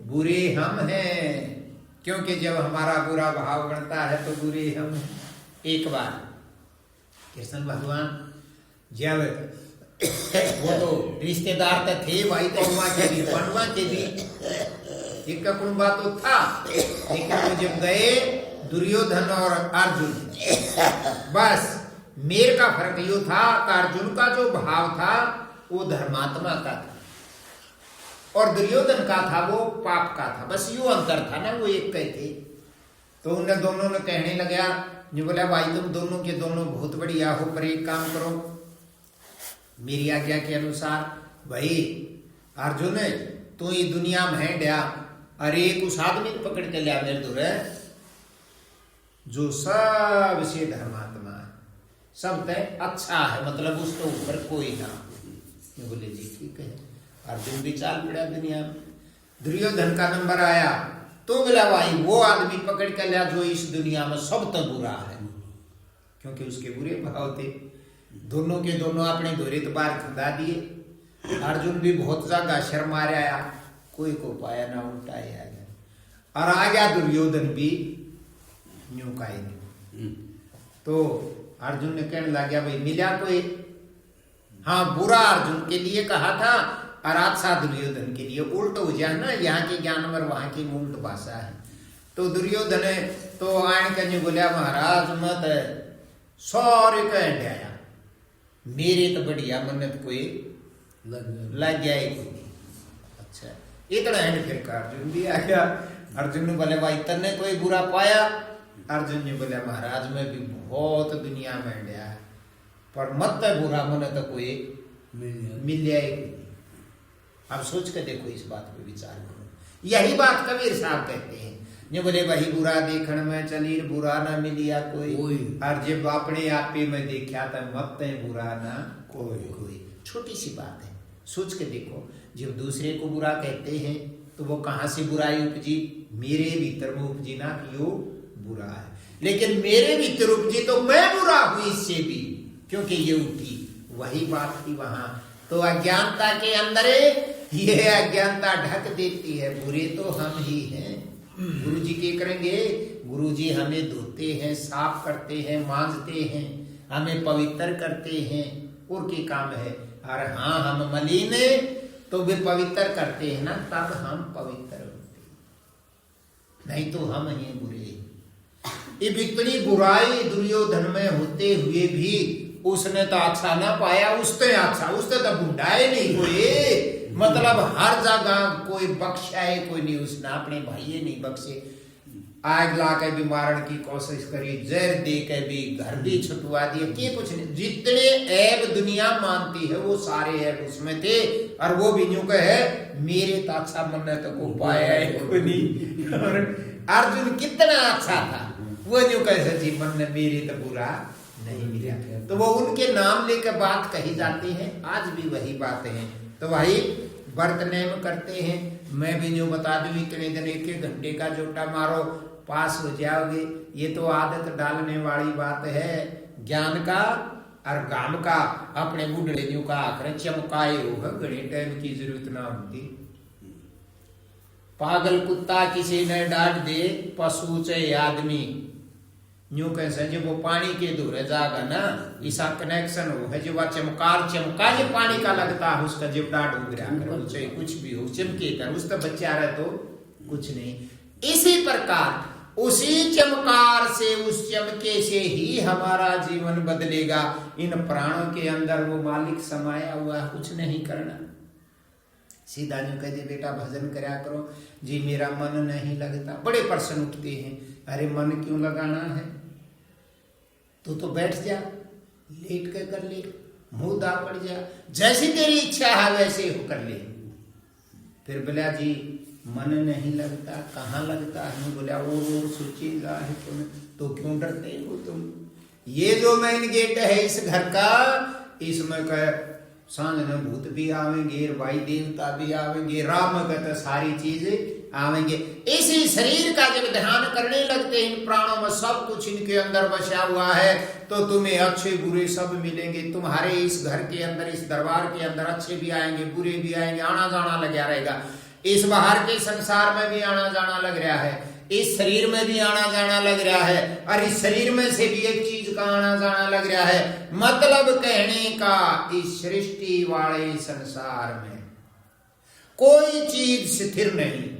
बुरे हम हैं, क्योंकि जब हमारा बुरा भाव बनता है तो बुरे हम हैं। एक बार कृष्ण भगवान जब वो तो रिश्तेदार तो थे भाई, तो बनवा के भी एक कुंबा तो था, लेकिन वो जब गए दुर्योधन और अर्जुन, बस मेर का फर्क यो था कि अर्जुन का जो भाव था वो धर्मात्मा का था और दुर्योधन का था वो पाप का था, बस यो अंतर था ना, वो एक कहे थे। तो उन दोनों ने कहने लगा, जो बोला भाई तुम दोनों के दोनों बहुत बढ़िया हो, पर एक काम करो मेरी आज्ञा के अनुसार, भाई अर्जुन तू ये दुनिया में है डया, अरे एक उस आदमी को पकड़ के लिया मेरे दूर जो सबसे धर्मात्मा है, सब तय अच्छा है, मतलब उसके ऊपर कोई ना। बोले जी ठीक है। अर्जुन भी चाल पड़ा दुनिया में। दुर्योधन का नंबर आया तो बोला भाई वो आदमी पकड़ के लिया जो इस दुनिया में सब तो बुरा है, क्योंकि उसके बुरे भाव थे। दोनों के दोनों अपने दोहरे बार खुदा दिए। अर्जुन भी बहुत ज्यादा शर्मा आया, कोई को पाया ना, उल्टा ही आ गया। और आ गया दुर्योधन भी न्यू का ही नहीं। तो अर्जुन ने कहने लग गया भाई मिला कोई, हाँ बुरा अर्जुन के लिए कहा था और अच्छा दुर्योधन के लिए, उल्ट हो जाए ना, यहाँ की ज्ञान और वहां की उल्ट भाषा है। तो दुर्योधन तो आन के बोलिया महाराज मत सौर्य कह आया, मेरे तो बढ़िया मन्नत कोई लग गया ही कोई। अच्छा इतना है फिर का अर्जुन भी आ गया। अर्जुन ने बोले भाई तन्ने कोई बुरा पाया? अर्जुन ने बोले महाराज मैं भी बहुत दुनिया में गया है, पर मत बुरा मन तो कोई मिल जाए। अब सोच के देखो, इस बात पे विचार करो। यही बात कबीर साहब कहते हैं, जो बोले वही बुरा देखण में चली बुरा ना मिलिया कोई, और जब अपने आप में देखा तो मत बुरा ना कोई। छोटी सी बात है, सोच के देखो। जब दूसरे को बुरा कहते हैं तो वो कहाँ से बुराई उपजी? मेरे भीतर में उपजी ना कि यो बुरा है, लेकिन मेरे भीतर उपजी तो मैं बुरा हूं इससे भी, क्योंकि ये उठी। वही बात थी वहां। तो अज्ञानता के अंदर ये अज्ञानता ढक देती है, बुरे तो हम ही हैं। गुरु जी क्या करेंगे? गुरु जी हमें धोते हैं, साफ करते हैं, मांजते हैं, हमें पवित्र करते हैं, और क्या काम है। और हाँ हम मलिन तो वे पवित्र करते हैं ना, तब हम पवित्र होते, नहीं तो हम ही बुरे। इतनी बुराई दुर्योधन में होते हुए भी उसने तो अच्छा ना पाया, उसने अच्छा, उसने तो बुढ़ाए नहीं कोई, मतलब हर जगह कोई बख्शा है कोई नहीं, उसने अपने भाई नहीं बख्शे। आग ला के भी मारने की कोशिश करी, जहर दे के भी, घर भी छुटवा दिए, कि कुछ नहीं। जितने ऐब दुनिया मानती है वो सारे ऐब उसमें थे, और वो भी यूं कहे मेरे तो अच्छा मन तो को पाया है कोई नहीं। और अर्जुन कितना अच्छा था, वो यूं कहे जीवन में मेरे तो बुरा नहीं मिला। तो वो उनके नाम लेकर बात कही जाती है, आज भी वही बात है। तो भाई व्रत नेम करते हैं, मैं भी यूं बता दूं इतने दिन 1-1 घंटे का जोटा मारो पास हो जाओगे। ये तो आदत डालने वाली बात है ज्ञान का और गाम का। अपने बुढ़े यूं का आखिर चमकाए होगा, घड़े टाइम की जरूरत ना होती। पागल कुत्ता किसी ने डांट दे, पशु चाहे आदमी, यूं कैसे जब वो पानी के दूर जाएगा ना, ऐसा कनेक्शन हो है जो वह चमका जो पानी का लगता है, उसका जब डांट उगरा कर चाहे कुछ भी हो चमके कर उस तो बच्चा रहे तो कुछ नहीं। इसी प्रकार उसी चमकार से, उस चमके से ही हमारा जीवन बदलेगा। इन प्राणों के अंदर वो मालिक समाया हुआ है, कुछ नहीं करना। सीधा यूं कह दे बेटा भजन करा करो जी, मेरा मन नहीं लगता। बड़े प्रश्न उठते हैं, अरे मन क्यों लगाना है, तो बैठ जा, लेट के कर ले, मुंह दा पड़ जा, जैसी तेरी इच्छा है वैसे हो कर ले। फिर बोला जी मन नहीं लगता, कहाँ लगता है? बोला वो सोचेगा है तुम्हें, तो क्यों डरते हो तुम? ये जो मेन गेट है इस घर का, इसमें कह सांझ में भूत भी आवेंगे, वाई देवता भी आवेंगे, राम कहते सारी चीजें आवेंगे। इसी शरीर का जब ध्यान करने लगते हैं, इन प्राणों में सब कुछ इनके अंदर बसा हुआ है, तो तुम्हें अच्छे बुरे सब मिलेंगे। तुम्हारे इस घर के अंदर, इस दरबार के अंदर अच्छे भी आएंगे, बुरे भी आएंगे, आना जाना लगा रहेगा। इस बाहर के संसार में भी आना जाना लग रहा है, इस शरीर में भी आना जाना लग रहा है, और इस शरीर में से भी एक चीज का आना जाना लग रहा है। मतलब कहने का, इस सृष्टि वाले संसार में कोई चीज स्थिर नहीं,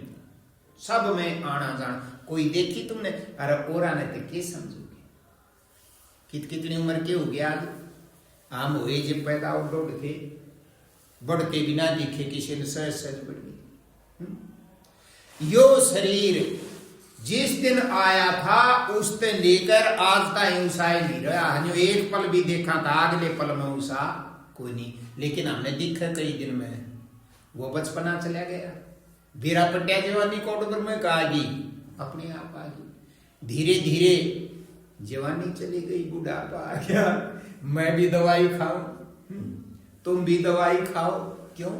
सब में आना जाना। कोई देखी तुमने? अरे ओरा ने तो क्या समझोगे, कितनी उम्र के हो गया? आम हुए जब पैदा हो दौड़ के, बढ़ के बिना दिखे किसी ने सहज सहज बढ़ गई। यो शरीर जिस दिन आया था उस दिन लेकर आज तक ऊंचाई नहीं रहा है। एक पल भी देखा था, अगले पल में ऊंचा कोई नहीं। लेकिन हमने देखा कई दिन में वो बचपना चला गया, बीरा पट्टिया जवानी कोटगर में आ गई, अपने आप आ गई। धीरे धीरे जवानी चली गई, बुढ़ापा आ गया। मैं भी दवाई खाऊं, तुम भी दवाई खाओ। क्यों?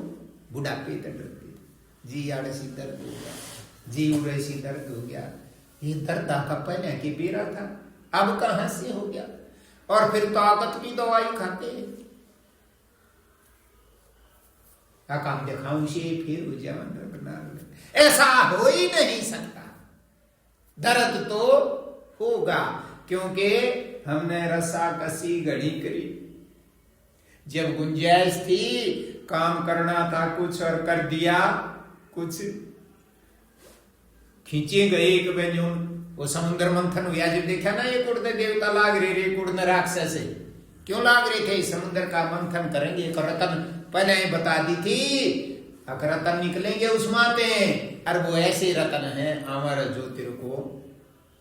बुढ़ापे तक डरते जी, आड़े सी दर्द हो गया, जी उड़े सी दर्द हो गया। ये दर्द आपका पहले के बेरा था, अब कहां से हो गया? और फिर ताकत की दवाई खाते हैं, काम दिखाऊं से फिर हो जाए बना। ऐसा हो ही नहीं सकता। दर्द तो होगा, क्योंकि हमने रस्सा कसी घड़ी करी। जब गुंजाइश थी, काम करना था कुछ और कर दिया कुछ, खींचे गए एक बेन्यून। वो समुद्र मंथन हुआ जब देखा ना, ये कुड़ते देवता लाग रहे रे, कुड़ने राक्षस है। क्यों लाग रहे थे? समुद्र का मंथन करेंगे, एक रतन पहले ही बता दी थी, अगर रतन निकलेंगे उस माते, और वो ऐसे रतन है हमारा जो तेरे को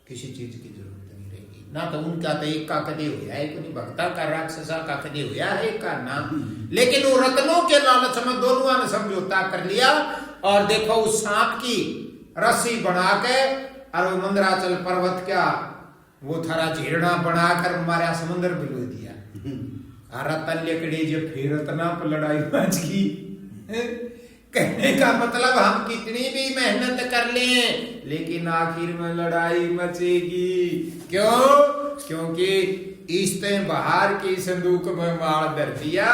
किसी चीज की जरूरत नहीं रहेगी। ना तो उनका तो एक का कदे हुआ है, कोई भक्ता का राक्षसा का कदे हुआ है का नाम। लेकिन वो रत्नों के लालच में दोनों ने समझौता कर लिया, और देखो उस सांप की रस्सी बना के, और वो मंदराचल पर्वत क्या वो थारा झेरना बनाकर मारा समुद्र भिगो दिया। रतन लेकड़ी जो फिर रतना पर लड़ाई मच गई। कहने का मतलब हम कितनी भी मेहनत कर लें, लेकिन आखिर में लड़ाई मचेगी। क्यों? क्योंकि इस तरह बाहर के संदूक में मार धर दिया,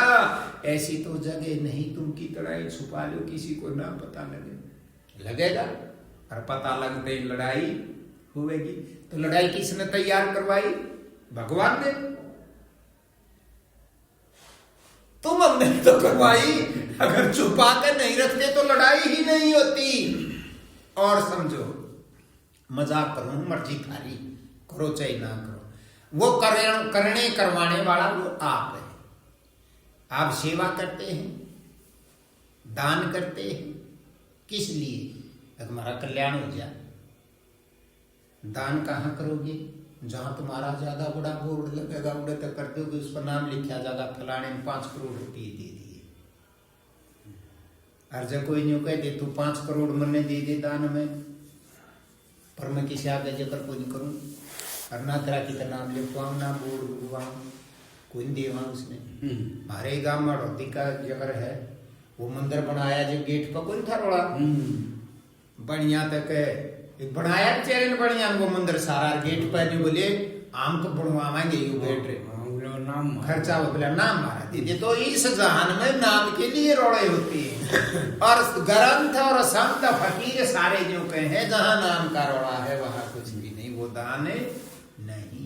ऐसी तो जगह नहीं तुम की तरह छुपा लो, किसी को ना पता लगेगा, और पता लगते ही लड़ाई होगी। तो लड़ाई किसने तैयार करवाई? भगवान ने। तुम हमने तो करवाई, अगर छुपा कर नहीं रखते तो लड़ाई ही नहीं होती। और समझो, मजाक करो मर्जी थारी, करो चाहे ना करो, वो करने करवाने वाला वो आप है। आप सेवा करते हैं, दान करते हैं, किस लिए? हमारा कल्याण हो जाए। दान कहाँ करोगे? जहां तुम्हारा ज्यादा बड़ा बोर्ड लगेगा, उड़े तक कर दोगे, उस पर नाम लिखा जाएगा फलाने ने 5 करोड़ रुपये दे दिए। और जब कोई न्यू कह दे तू 5 करोड़ मरने दे दे दान में, पर मैं किसी आगे जकर कोई नहीं करूँ, और ना तरह की नाम लिखवाऊँ, ना बोर्ड बुलवाऊँ, कोई नहीं देवा उसने। हमारे गांव में रोटी का जगह है, वो मंदिर बनाया जो गेट पर कोई था रोड़ा बढ़िया तक एक बनाया बेचारे ने बढ़िया, वो मंदिर सारा गेट पर नहीं बोले आम को बनवाएंगे यू गेट रे, जो नाम खर्चा वो बोला नाम मारा दीजिए। तो इस जहान में नाम के लिए रोड़े होते हैं और ग्रंथ और संत फकीर सारे जो कहे हैं जहां नाम का रोड़ा है वहां कुछ भी नहीं, वो दान नहीं,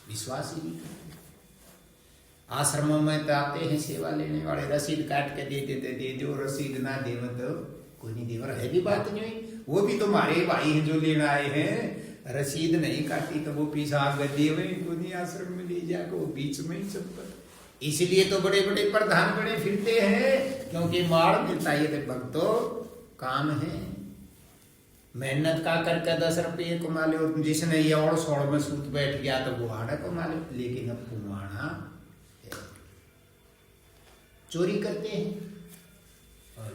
विश्वास ही नहीं करते। आश्रमों में तो आते हैं सेवा लेने वाले, रसीद काट के दे देते, दे दो, रसीद ना दे तो कोई नहीं दे, है भी बात नहीं हुई। वो भी तुम्हारे भाई हैं जो लेने आए हैं, रसीद नहीं काटी तो वो पेशाब गद्दी में कोई आश्रम में ले जाकर वो बीच में ही चप्पल। इसलिए तो बड़े बड़े प्रधान बड़े फिरते हैं, क्योंकि मार मिलता है। ये भक्तों काम है, मेहनत का करके 10 रुपये कमा ले, और जिसने ये और 100 में सूत बैठ गया तो वो आड़ा कमा ले। लेकिन अब कुमाना चोरी करते हैं।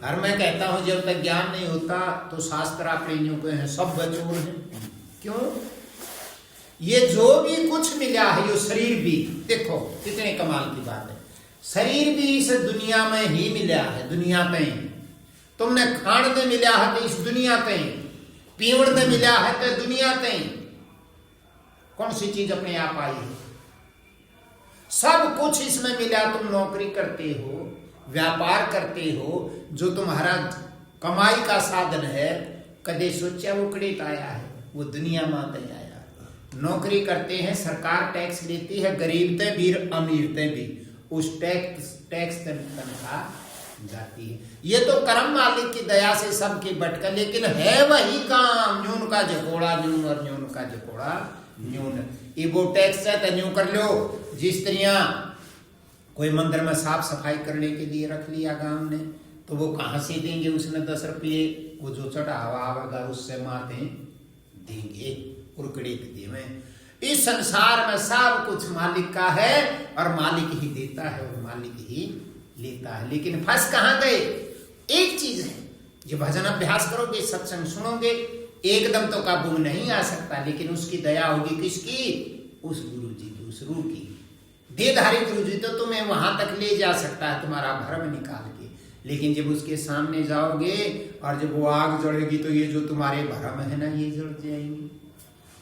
और मैं कहता हूं जब तक ज्ञान नहीं होता तो शास्त्र प्रेमियों को हैं सब बचोर हैं। क्यों? ये जो भी कुछ मिला है, ये शरीर भी देखो कितने कमाल की बात है, शरीर भी इस दुनिया में ही मिला है, दुनिया तय। तुमने खाण में मिला है तो इस दुनिया तय, पीवण में मिला है तो दुनिया तय। कौन सी चीज अपने आप आई है? सब कुछ इसमें मिला। तुम नौकरी करते हो, व्यापार करते हो, जो तुम्हारा कमाई का साधन है, कदे सोचा वो कड़ेट आया है, वो दुनिया में आया। नौकरी करते हैं, सरकार टैक्स लेती है, गरीब ते भी अमीर ते भी उस टैक्स तनख्वाह जाती है। ये तो कर्म मालिक की दया से सबकी बटका, लेकिन है वही काम, न्यून का झकोड़ा न्यून और न्यून का झकोड़ा न्यून। ये वो टैक्स है तो न्यू कर लो। जिस तरह कोई मंदिर में साफ सफाई करने के लिए रख लिया गांव ने, तो वो कहां से देंगे? उसने 10 रुपये वो जो चढ़ावा आवेगा उससे माते देंगे, उड़कड़ी देवे। इस संसार में सब कुछ मालिक का है और मालिक ही देता है और मालिक ही लेता है। लेकिन फंस कहां गए? एक चीज है, जो भजन अभ्यास करोगे, सत्संग सुनोगे, एकदम तो काबू में नहीं आ सकता, लेकिन उसकी दया होगी किसकी? उस गुरु जी की, उस रूह की। देहधारी गुरु जी तो तुम्हें वहां तक ले जा सकता है तुम्हारा भ्रम निकाल के, लेकिन जब उसके सामने जाओगे और जब वो आग जड़ेगी तो ये जो तुम्हारे भ्रम है ना, ये जड़ जाएंगे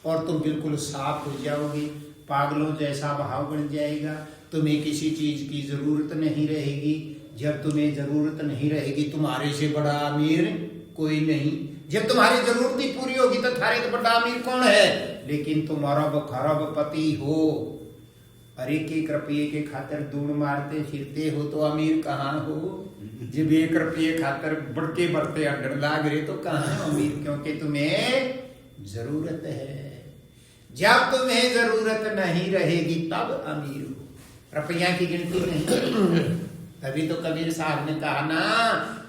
और तुम बिल्कुल साफ हो जाओगे। पागलों जैसा भाव बन जाएगा, तुम्हें किसी चीज की जरूरत नहीं रहेगी। जब तुम्हें जरूरत नहीं रहेगी, तुम्हारे से बड़ा अमीर कोई नहीं। जब तुम्हारी जरूरत ही पूरी होगी तो थारे तो बड़ा अमीर कौन है? लेकिन तुम अरब खरब पति हो, अरे के रुपये के खातिर दूर मारते फिरते हो तो अमीर कहाँ हो? जब 1 रुपये खातिर बड़के बढ़ते अड्डर लाग रहे तो कहाँ अमीर? क्योंकि तुम्हें जरूरत है। जब तुम्हें जरूरत नहीं रहेगी तब अमीर हो। रुपया की गिनती नहीं। तभी तो कबीर साहब ने कहा ना,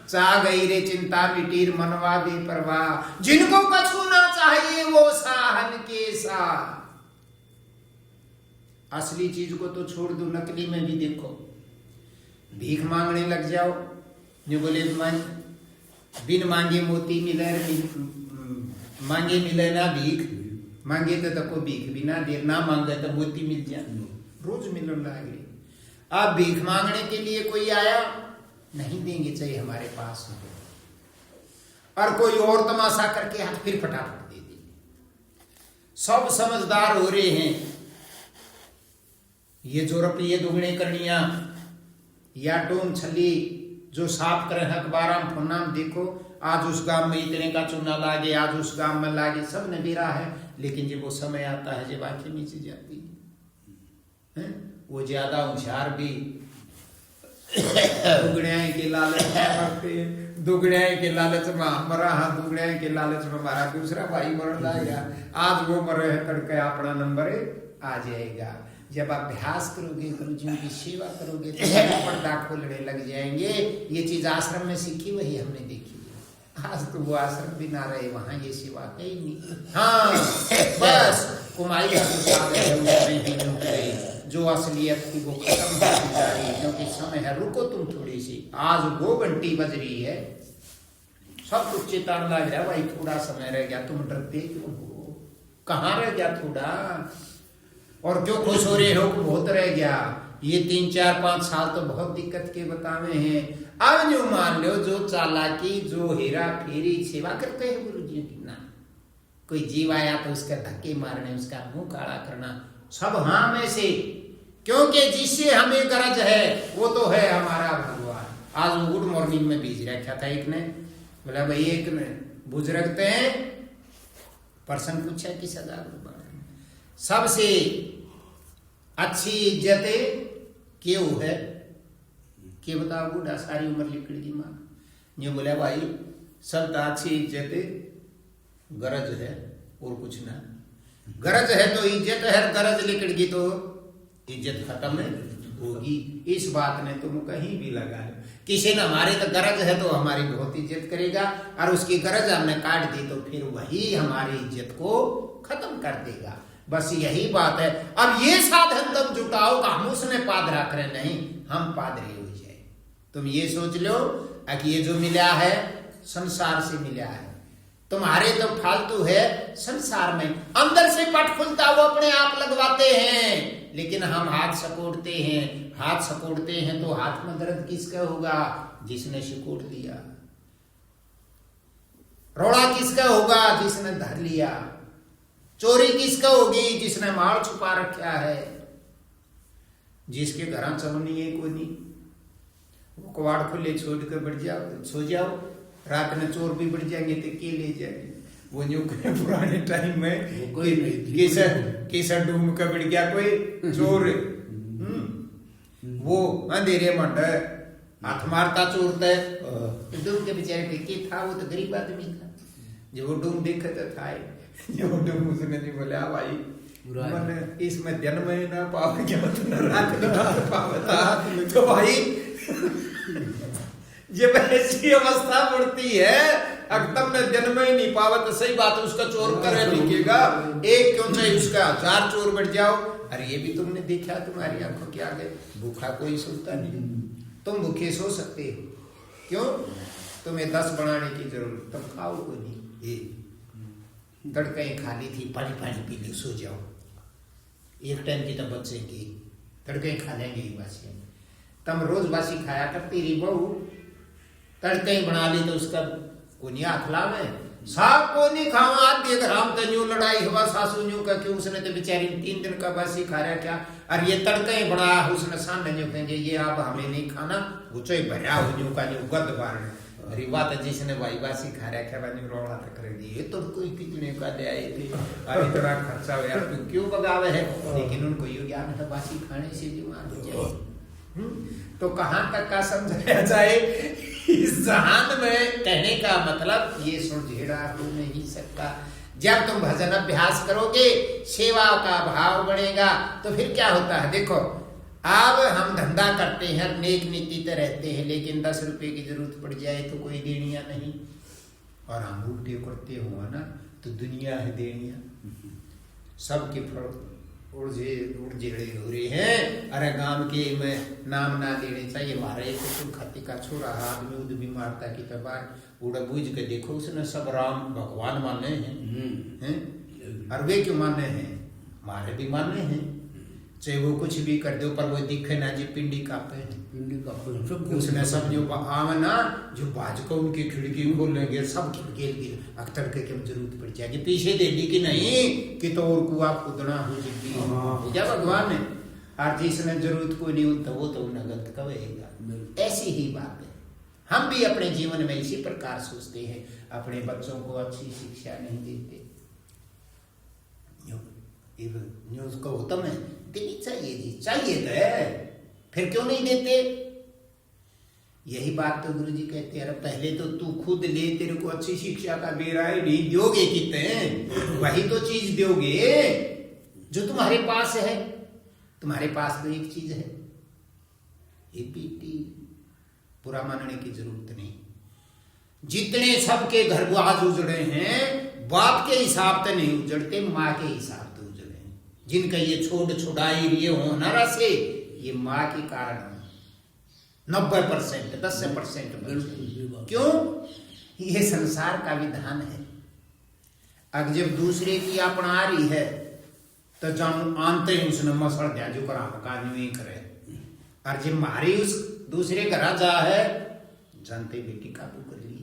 चा गई रे चिंता मिटीर मनवा बेपरवाह, जिनको कछु ना चाहिए वो साहन के सा। असली चीज को तो छोड़ दो, नकली में भी देखो। भीख मांगने लग जाओ, जो बोले बिन मांगे मोती मिले, मांगे मिले ना भीख, मांगे तो कोई भीख भी ना दे, ना मांगे तो मोती मिल जाए, रोज मिलने लगे। अब भीख मांगने के लिए कोई आया, नहीं देंगे चाहिए हमारे पास हो, और कोई और तमाशा करके हाथ फिर फटाफट दे देंगे। सब समझदार हो रहे हैं। ये जो रुपये दुगने करनिया या टोन छली जो साफ करे अखबार में फोना में देखो, आज उस गांव में इतने का चूना लागे, आज उस गांव में लागे, सब ने बिरा है। लेकिन जब वो समय आता है जब आंखें नीचे जाती है, वो ज्यादा होशियार भी दुगड़िया के लालच में दुगड़िया के लालच में हमारा, हाँ दुगड़िया के लालच में हमारा दूसरा भाई मरण लाएगा। आज वो मरे है करके अपना नंबर आ जाएगा। जब अभ्यास करोगे, गुरुजियों की सेवा करोगे तो पर्दा खोलने लग जाएंगे। ये चीज आश्रम में सीखी, वही हमने देखी। आज तो वो आश्रम भी ना रहे, वहां ये सेवा कहीं नहीं। हाँ बस कुमाई का जो असलियत थी वो खत्म होती जा रही है, क्योंकि समय है। रुको तुम थोड़ी सी, आज वो घंटी बज रही है, सब कुछ चेतान लग रहा है, भाई थोड़ा समय रह गया, तुम डरते क्यों हो? कहाँ रह गया थोड़ा? और क्यों खुश हो रहे हो बहुत रह गया? ये 3, 4, 5 साल तो बहुत दिक्कत के बतावे हैं। अब जो मान लो, जो चालाकी, जो हेरा फेरी सेवा करते हैं गुरु जी की ना, कोई जीव आया तो उसका धक्के मारने, उसका मुंह काला करना, सब हाँ में से क्योंकि जिससे हमें गरज है वो तो है हमारा भगवान। आज गुड मॉर्निंग में बीज रखा था एक ने, बोला भाई एक ने बुझ रखते हैं, पर्सन पूछा कि सदा सबसे अच्छी इज्जत क्यों है, के बताओ बूढ़ा सारी उम्र लिकड़ी माँ ये बोला भाई सब अच्छी इज्जत गरज है और कुछ ना, गरज है तो इज्जत है, गरज लिकड़गी तो इज्जत खत्म होगी। इस बात ने तुम कहीं भी लगा लो, किसी ने हमारे तो गरज है तो हमारी बहुत इज्जत करेगा, और उसकी गरज हमने काट दी तो फिर वही हमारी इज्जत को खत्म कर देगा। बस यही बात है। अब ये साधन तुम जुटाओ, हम उसने पाद रख रहे नहीं, हम पादरी हो जाए। तुम ये सोच लो कि ये जो मिला है संसार से मिला है, तुम्हारे तो फालतू है संसार में, अंदर से पट खुलता वो अपने आप लगवाते हैं, लेकिन हम हाथ सकोड़ते हैं। हाथ सकोड़ते हैं तो हाथ में दर्द किसका होगा, जिसने सिकोड़ दिया। रोड़ा किसका होगा, जिसने धर लिया। चोरी किसका होगी, जिसने माल छुपा रखा है। जिसके घर चमनी है कोई नहीं, वो कवाड़ खुले छोड़ कर बढ़ जाओ, सो जाओ, रात में चोर भी बढ़ जाएंगे तो के ले जाएंगे। वो न्यू पुराने टाइम में कोई केसर डूम का बढ़ गया कोई चोर, वो अंधेरे मंड हाथ मारता चोर डूम के बेचारे के था, वो तो गरीब आदमी था, जो वो डूम देखा था जो डूम उसने नहीं बोला भाई मैंने इसमें जन्म ना पावे क्या रात में पावता, तो भाई जब ऐसी अवस्था बढ़ती है अगर में जन्म ही नहीं पावा तो सही बात है, उसका चोर करे लिखेगा, एक क्यों चाहे उसका 4 चोर बढ़ जाओ। अरे ये भी तुमने देखा, तुम्हारी आंखों के आगे भूखा कोई सोता नहीं, तुम भूखे सो सकते हो, क्यों, तुम्हें 10 बनाने की जरूरत, तुम खाओ को नहीं। तड़के खाली थी, पानी पानी पी लो, सो जाओ, एक टाइम की तो बचेगी, तड़के खा लेंगे ही बासी। तुम रोज बासी खाया करती रही बहू, तड़के बना ली तो उसका कोनी आखला में साग को नहीं खावा, आधी ग्राम तो न्यू लड़ाई हुआ सासू न्यू का, क्यों उसने तो बेचारी 3 दिन का बासी खा रहा क्या, और ये तड़के बना उसने सामने न्यू कहेंगे ये आप हमें नहीं खाना, वो चाहे भरा हो न्यू का न्यू गद बारने। अरे बात जिसने भाई बासी खा रहा क्या न्यू रोड़ा तक कर दिए, तो कोई कितने का ले आए थे, और इतना खर्चा हो यार तू क्यों बगावे है, लेकिन उनको ये ज्ञान है बासी खाने से बीमार हो जाए। तो कहां तक का समझाया जाए, इस जहान में कहने का मतलब ये सुलझेड़ा हो नहीं सकता। जब तुम भजन अभ्यास करोगे, सेवा का भाव बढ़ेगा, तो फिर क्या होता है, देखो अब हम धंधा करते हैं, नेक नीति तो रहते हैं, लेकिन 10 रुपए की जरूरत पड़ जाए तो कोई देनिया नहीं, और हम उल्टे करते हो ना तो दुनिया है देनिया, सबके फल उड़जेड़े हो रहे हैं। अरे गांव के में नाम ना लेने चाहिए, हमारे एक तो खत्ती का छोरा आदमी उद भी मारता की तबार उड़ा बूझ के देखो, उसने सब राम भगवान माने हैं, और वे क्यों माने हैं, हमारे भी माने हैं, चाहे वो कुछ भी कर दो पर वो दिखे ना जी पिंडी कापे, उसने सब जो आमना जो बाज को उनकी खिड़की खोलेंगे सब गिर अख्तर के क्यों जरूरत पड़ जाएगी, पीछे दे दी कि नहीं कि तो और कुआ खुदना हो जिंदगी जब भगवान ने, और जिसने जरूरत कोई नहीं होता वो तो उन्हें गलत कहेगा। ऐसी ही बात है, हम भी अपने जीवन में इसी प्रकार सोचते हैं, अपने बच्चों को अच्छी शिक्षा नहीं देते, न्यूज को होता मैं देनी चाहिए जी, चाहिए तो है, फिर क्यों नहीं देते। यही बात तो गुरु जी कहते हैं, पहले तो तू खुद ले, तेरे को अच्छी शिक्षा का बेरा है नहीं, दोगे कितने, वही तो चीज दोगे जो तुम्हारे पास है। तुम्हारे पास तो एक चीज है, ये पीटी पूरा मानने की जरूरत नहीं। जितने सबके घर आज उजड़े हैं, बाप के हिसाब से नहीं उजड़ते, माँ के हिसाब से उजड़े हैं। जिनका ये छोड़ छुड़ाई ये होना से ये माँ के कारण 90% 10% क्यों, ये संसार का विधान है। अब जब दूसरे की अपना रही है तो जब आनते ही उसने मसड़ दिया जो करा का नहीं करे, और जब मारी उस दूसरे घर जा है जानते बेटी काबू कर ली।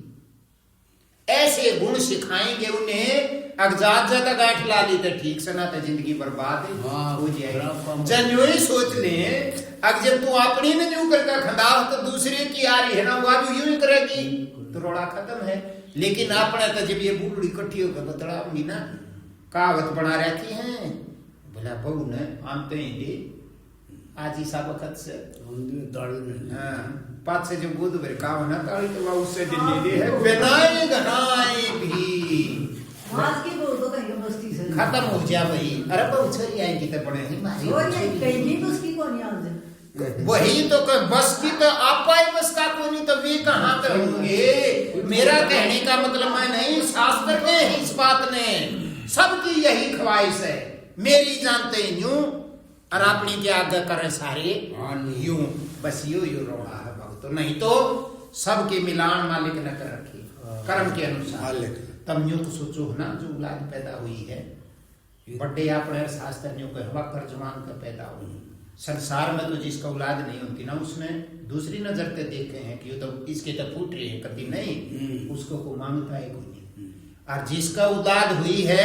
ऐसे ऐसे गुण सिखाएंगे उन्हें अगजात ज्यादा गांठ ला ली तो ठीक से ना तो जिंदगी बर्बाद हो जाएगी। जन यूं ही सोच ले, अब जब तू अपनी ने यूं करके खंदा तो दूसरे की आ रही है ना, वो भी यूं ही करेगी तो रोड़ा खत्म है। लेकिन आपने तो जब ये बूढ़ी इकट्ठी होकर बतलाऊंगी ना, कहावत बना रखी है, बोला बहू ने आमते ही आज ही सा वक्त से पाँच से जो बुध भर का होना ताली तो उससे जिंदगी है बनाए गनाए भी आज की बोल तो कहीं बस्ती से खत्म हो जा भाई। अरे बहुत छरी आएगी तो बड़े ही मारी और ये कहीं भी बस्ती को नहीं आते, वही तो बस की तो आप ही बस का को नहीं तो वे कहाँ पे होंगे। मेरा कहने का मतलब मैं नहीं, शास्त्र ने इस बात ने सबकी यही ख्वाहिश है, मेरी जानते यूं और अपनी के आगे करे सारे यूं, बस यूं रोड़ा है भक्त। तो नहीं तो सबके मिलान मालिक न कर रखी कर्म के अनुसार। तब यूं तो सोचो ना, जो औलाद पैदा हुई है बड़े अपने शास्त्र यूं कहवा कर जवान का पैदा हुई। संसार में तो जिसका औलाद नहीं होती ना, उसने दूसरी नजर से देखे हैं कि ये तो इसके तो फूट रही है, कभी नहीं उसको को मांगता है कोई नहीं। और जिसका औलाद हुई है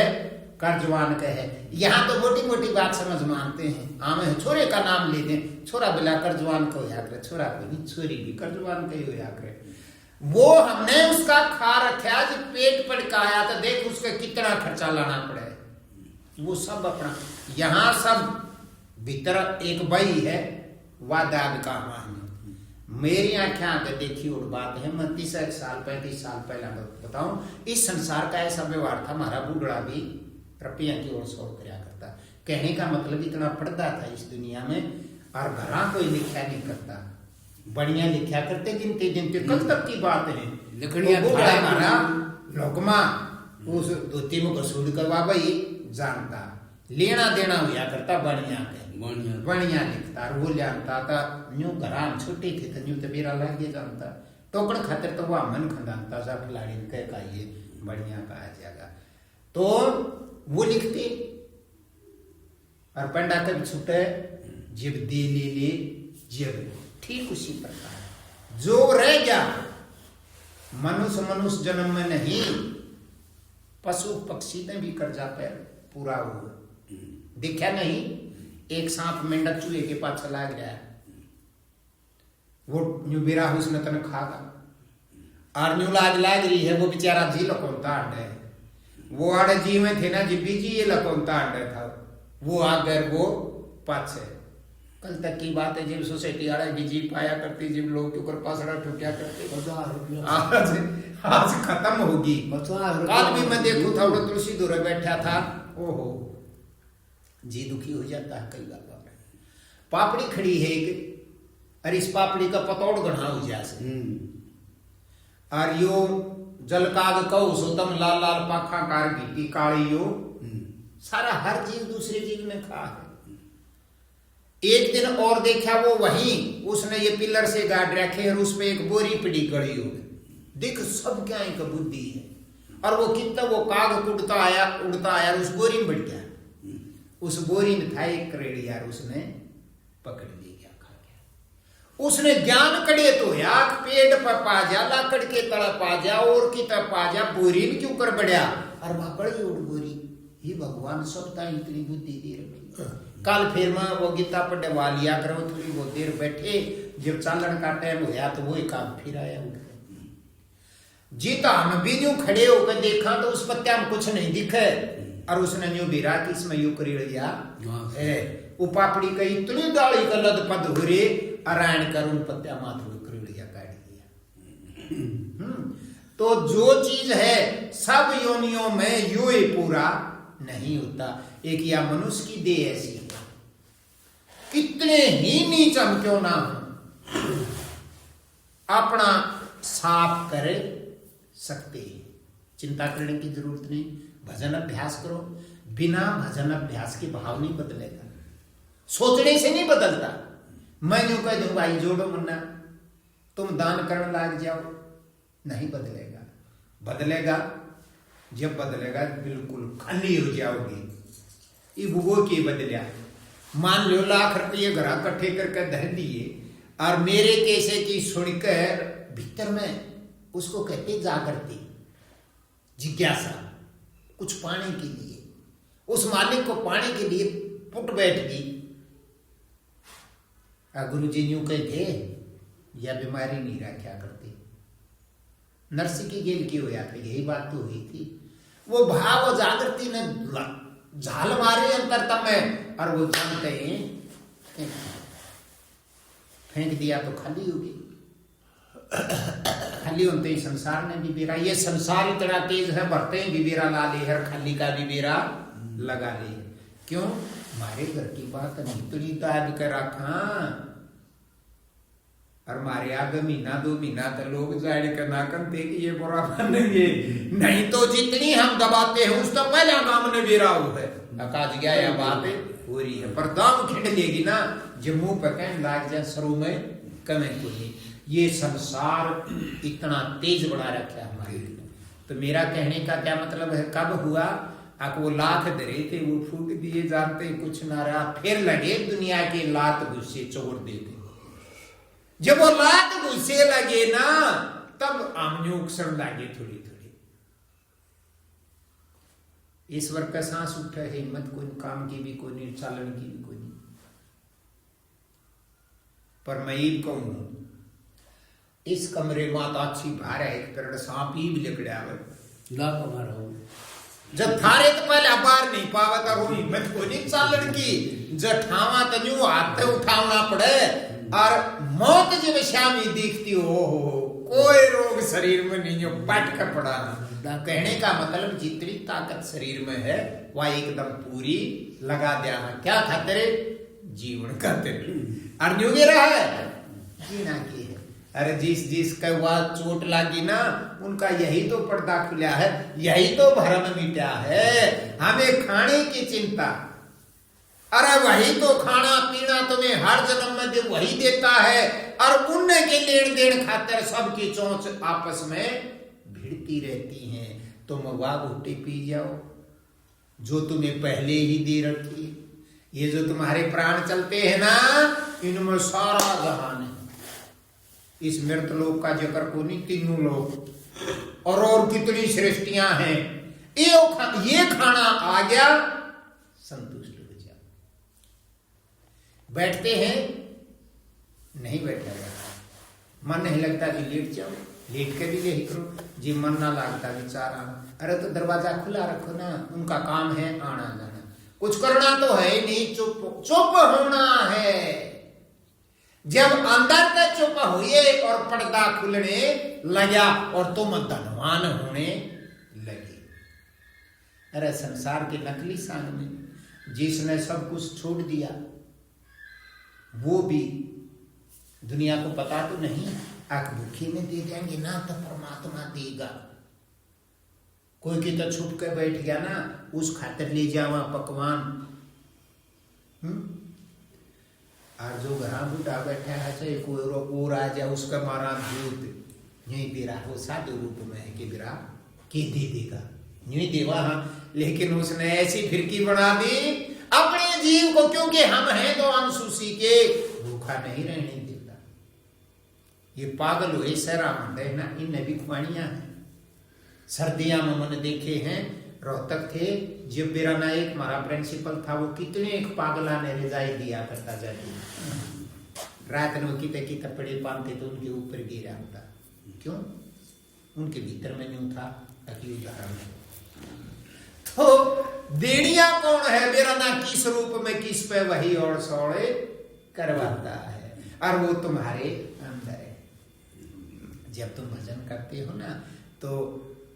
कर्जवान का है। यहाँ तो मोटी मोटी बात समझ मानते हैं, आमे छोरे का नाम ले दें, छोरा बिला कर्जवान को होया करे, छोरा को नहीं छोरी भी कर्जवान का ही होया करे। वो हमने उसका खा रखा, जब पेट पड़काया तो देख उसका कितना खर्चा लाना पड़े। वो सब अपना यहाँ सब भीतर एक बई है वादाब का मान। मेरी आंखें आगे देखी और बात है, मैं 30 साल 35 साल पहले बताऊं, इस संसार का ऐसा व्यवहार था। हमारा बूढ़ा भी रुपया की ओर शौक कराया करता। कहने का मतलब इतना पढ़ता था इस दुनिया में, और घरा कोई लिखा नहीं करता, बढ़िया लिखा करते गिनते गिनते कल तक की बात है। हमारा लोकमा उस धोती में कसूर करवा भाई जानता, लेना देना हुआ करता बढ़िया के बढ़िया लिखता, और वो जानता था न्यू घरा छोटे थे तो न्यू तो मेरा लगे जानता, टोकड़ खातिर तो वह मन खंदाता सा खिलाड़ी का ये बढ़िया कहा जाएगा। तो वो लिखते और पंडा कभी छूटे जब दे ले जब, ठीक उसी प्रकार जो रह गया मनुष्य जन्म में नहीं, पशु पक्षी ने भी कर्जा पे पूरा हुआ। देखा नहीं, एक सांप मेंढक चूहे के पास चला गया, वो न्यू बेरा उसने तन खागा, और न्यू लाग रही है, वो बेचारा जी लकोनता अंडे, वो आड़े जी में थे ना, जिब्बी जी ये लकोनता अंडे था, वो आ गए वो पाछे। कल तक की बात है, जब सोसाइटी आड़े भी जी पाया करती, जब लोग के ऊपर पासड़ा ठोकिया करते, आज खत्म होगी। कल भी मैं देखू था, वो तुलसी दूर बैठा था, ओहो जी दुखी हो जाता है कई बार। पापड़ी खड़ी है एक, और इस पापड़ी का पतौड़ गढ़ा हो जाए, और यो जलकाग कौ सोतम लाल लाल पाखा कार घीटी काली यो, सारा हर जीव दूसरे जीव में खा है। एक दिन और देखा वो वहीं उसने ये पिलर से गाड़ रखे और उसमें एक बोरी पड़ी गड़ी हो, देख सब क्या एक बुद्धि है। और वो कितना वो काग उड़ता आया उस बोरी में बैठ गया, उस बोरी में था एक करेड़ी यार, उसने पकड़ ली गया, खा गया। उसने ज्ञान कड़े तो यार पेड़ पर पा जा, लाकड़ के तड़ा पा जा, और की तरफ पा जा, बोरी में क्यों कर बढ़िया, और वहां बड़ी उड़ बोरी ही भगवान सबका इतनी बुद्धि दे रखी। कल फिर मैं वो गीता पढ़ने वालिया करो, थोड़ी बहुत देर बैठे, जब चालन का टाइम होया तो वही काम फिर आया जीता। हम भी यूं खड़े होकर देखा तो उस पत्या में कुछ नहीं दिखे, और उसने यूं बिरा कि इसमें यूं करी लिया वो पापड़ी का इतनी डाली का लद पद हो रे, अरायण कर उन पत्या माथुर करी लिया, काट दिया। तो जो चीज है सब योनियों में यू ही पूरा नहीं होता। एक या मनुष्य की देह ऐसी है, कितने ही नीच हम क्यों ना हो, अपना साफ कर सकते हैं, चिंता करने की जरूरत नहीं। भजन अभ्यास करो, बिना भजन अभ्यास के भाव नहीं बदलेगा, सोचने से नहीं बदलता। मैं यूं कह दूं भाई जोड़ो मुन्ना तुम दान करने लाग जाओ, नहीं बदलेगा। बदलेगा जब बदलेगा बिल्कुल खाली हो जाओगे। ये भूगो के बदलिया, मान लो लाख रुपये घर इकट्ठे करके धर दिए, और मेरे कैसे की सुनकर भीतर में उसको कहते जागृति, जिज्ञासा कुछ पाने के लिए, उस मालिक को पाने के लिए फुट बैठ गई। गुरु जी यूं कहते या बीमारी नहीं रहा क्या करते, नरसी की गेल की होया था, यही बात तो हुई थी। वो भाव जागृति ने झाल मारे अंतरतम में और वो जानते हैं फेंक दिया तो खाली होगी। खाली होते ही संसार ने भी बेरा, ये संसार इतना तेज है, भरते ही बिबेरा ला ले हर, खाली का बिबेरा लगा ले। क्यों? हमारे घर की बात नहीं तुझी दाद कर रखा, और मारे आगे महीना 2 महीना तो लोग जाड़ करना करते कि ये बुरा बन ये नहीं, तो जितनी हम दबाते हैं उस तो पहले काम ने बेरा हो है अकाज गया या बात हो रही है, पर दाम खिंड लेगी ना जो मुंह पे कहने लाग जाए शुरू में कमे को नहीं। ये संसार इतना तेज बना रखा है हमारे लिए। तो मेरा कहने का क्या मतलब है, कब हुआ आप वो लात धरे थे वो फूट दिए, जानते कुछ ना रहा, फिर लगे दुनिया के लात गुस्से चोर देते। जब वो लात गुस्से लगे ना तब आमन्यों सड़ लगे थोड़ी थोड़ी। ईश्वर का सांस उठा है, हिम्मत कोई काम की भी कोई नहीं, चालन की भी कोई नहीं। पर मैं ईब कहूं इस कमरे में तो अच्छी भार है, एक तरह सांप ही भी लिकड़ा है जब थारे तो पहले बार नहीं पावा था, वो हिम्मत को नहीं चालन की, जब ठावा तो यूं हाथ उठावना पड़े, और मौत जब शामी दिखती हो कोई रोग शरीर में नहीं, पट कर पड़ा। कहने का मतलब जितनी ताकत शरीर में है वह एकदम पूरी लगा दिया है। क्या खातिर? जीवन खातिर। और न्यू मेरा है जीना की है। अरे जिस का वह चोट लगी ना उनका यही तो पर्दा खुला है, यही तो भरम मिटा है, हमें खाने की चिंता। अरे वही तो खाना पीना तुम्हें हर जन्म में दे वही देता है, और पुण्य के लेन देन खातिर सबकी चोंच आपस में भिड़ती रहती हैं। तुम वाह घुट्टी पी जाओ जो तुम्हें पहले ही दे रखी है। ये जो तुम्हारे प्राण चलते हैं ना इनमें सारा जहान है। इस मृत लोक का जिक्र को नहीं, तीनों लोग और कितनी सृष्टियां हैं। ये खाना आ गया संतुष्ट हो जाओ। बैठते हैं नहीं बैठा जाता, मन नहीं लगता कि लेट जाओ, लेट के भी यही करो जी, मन ना लगता विचार आना। अरे तो दरवाजा खुला रखो ना, उनका काम है आना जाना, कुछ करना तो है नहीं, चुप चुप होना है। जब अंदर का चुप हुए और पर्दा खुलने लगा और तुम धनवान होने लगे। अरे संसार के नकली संग में जिसने सब कुछ छोड़ दिया वो भी दुनिया को पता तो नहीं, आंख भूखे में दे देंगे ना तो परमात्मा देगा। कोई की तो छुप के बैठ गया ना, उस खातिर ले जावा पकवान। और जो घर बूढ़ा बैठा है चाहे कोई और आ जाए उसका मारा दूध यही बेरा हो साधु रूप में है कि बेरा के दे देगा नहीं देवा। हाँ, लेकिन उसने ऐसी फिरकी बना दी अपने जीव को, क्योंकि हम हैं तो अनुसूची के, भूखा नहीं रहने देता। ये पागल हुए सरा मंडे ना, इन भी खुआनियां हैं। सर्दियां में मैंने देखे हैं, रोहतक थे जब मेरा ना एक हमारा प्रिंसिपल था, वो कितने एक पागला ने रिजाई दिया करता जाती रात में किते पड़े पाते तो उनके ऊपर गिरा होता। क्यों? उनके भीतर में यूं था ताकि उदाहरण। तो देनिया कौन है? मेरा ना किस रूप में किस पे वही और सौड़े करवाता है, और वो तुम्हारे अंदर है। जब तुम भजन करते हो ना तो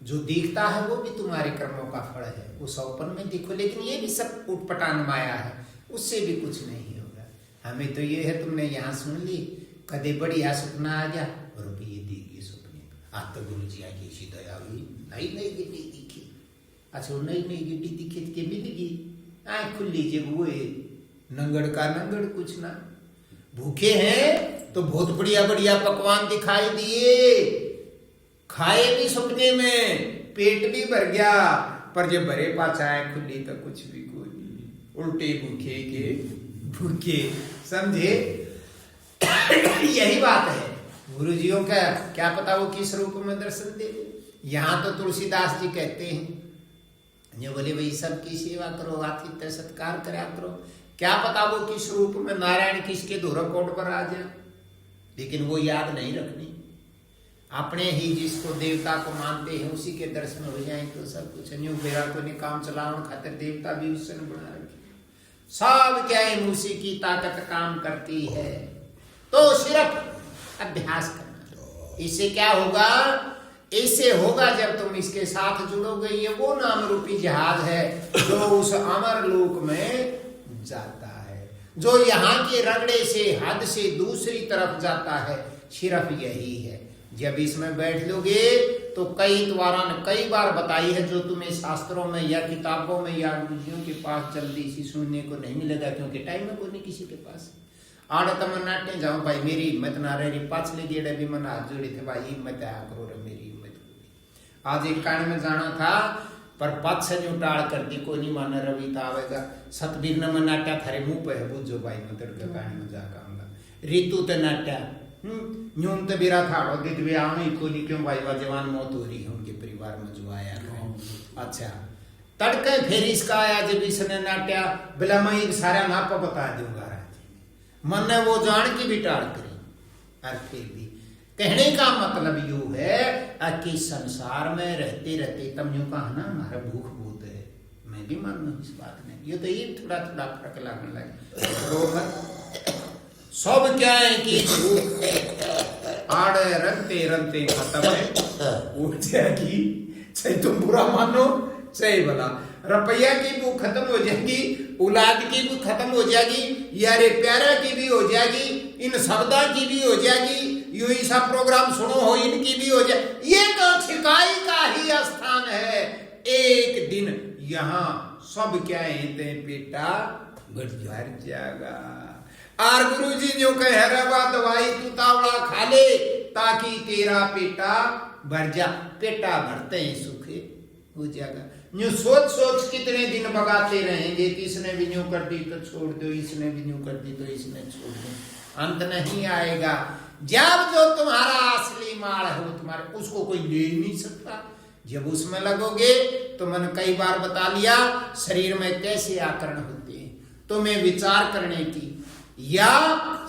जो दिखता है वो भी तुम्हारे कर्मों का फल है, वो सौपन में दिखो। लेकिन ये भी सब उटपटांग माया है, उससे भी कुछ नहीं होगा। हमें तो ये है तुमने यहाँ सुन ली, कदे बढ़िया सपना आ गया रुपये देगी सपने। आज तो गुरु जी की ऐसी दया हुई, नई नई गिट्टी दिखी। अच्छा नई नई गिट्टी दिखी के मिलेगी, आँख खुल लीजिए वो नंगड़ का नंगड़ कुछ ना। भूखे हैं तो बहुत बढ़िया बढ़िया पकवान दिखाई दिए, खाए भी सपने में, पेट भी भर गया, पर जब भरे पाचाए खुली तो कुछ भी कोई नहीं। उल्टे भूखे के भूखे, समझे? यही बात है। गुरुजियों का क्या पता वो किस रूप में दर्शन दे। यहाँ तो तुलसीदास जी कहते हैं जो बोले भाई सबकी सेवा करो, आतिथ्य सत्कार करा करो, क्या पता वो किस रूप में नारायण किसके धोरकोट पर आ जाए, लेकिन वो याद नहीं रखनी। अपने ही जिसको देवता को मानते हैं उसी के दर्शन हो जाए तो सब कुछ। न्यू बेरा को ने काम चलाओ खातिर देवता भी उसने बना रखे, सब क्या है उसी की ताकत काम करती है। तो सिर्फ अभ्यास करना, इससे क्या होगा, ऐसे होगा जब तुम इसके साथ जुड़ोगे। ये वो नाम रूपी जहाज है जो उस अमर लोक में जाता है, जो यहाँ के रगड़े से हद से दूसरी तरफ जाता है, सिर्फ यही है। जब इसमें बैठ लोगे तो कई बार बताई है जो तुम्हें शास्त्रों में या किताबों में या गुरुजियों के पास जल्दी सी सुनने को नहीं मिलेगा, क्योंकि टाइम में कोई नहीं किसी के पास। आड़ तम नाटे जाओ भाई, मेरी हिम्मत ना रही, पाछले गेड़े भी मन हाथ जोड़े थे भाई, हिम्मत आया करो रे, मेरी हिम्मत करो। आज एक कांड में जाना था पर पद से न्यू टाल कर दी, कोई नहीं माना रवि तो आवेगा। सतबीर ने नाट्या थारे मुंह पे है बुझो भाई, मतलब कहानी में जाकर आऊंगा। ऋतु तो नाट्या न्यून तो बिरा था दिव्य आने को नहीं, क्यों भाई जवान मौत हो रही है उनके परिवार में जो आया है। अच्छा तड़के फिर इसका आया जब इसने नाट्या बिला मैं एक सारा नाप बता दूंगा मन ने वो जान की भी टाल करी। और फिर भी कहने का मतलब यू है कि संसार में रहते रहते तब यूं कहा ना हमारा भूख बहुत है, मैं भी मानू इस बात में, ये तो ये थोड़ा थोड़ा फर्क लगने लगे। सब क्या है कि आड़े रंगते रंगते खत्म है, उठ जाएगी, चाहे तुम बुरा मानो चाहे भला, रुपया की भूख खत्म हो जाएगी, औलाद की भी खत्म हो जाएगी, यारे प्यारा की भी हो जाएगी, इन शब्दा की भी हो जाएगी, यू ही सब प्रोग्राम सुनो हो इनकी भी हो जाए। ये तो छिकाई का ही स्थान है। एक दिन यहाँ सब क्या है बेटा बढ़ जाएगा। और गुरु जी जो कह रहा दवाई तू तावड़ा खा ले ताकि तेरा पेटा भर जा, पेटा भरते ही सुखे हो जाएगा। न्यू सोच सोच कितने दिन बगाते रहेंगे कि इसने भी न्यू कर दी तो छोड़ दो, इसने भी न्यू कर दी तो इसने छोड़ दो, अंत नहीं आएगा। जब जो तुम्हारा असली माल है वो तुम्हारे, उसको कोई ले नहीं सकता। जब उसमें लगोगे तो मैंने कई बार बता लिया शरीर में कैसे आकरण होते हैं, तुम्हें विचार करने की या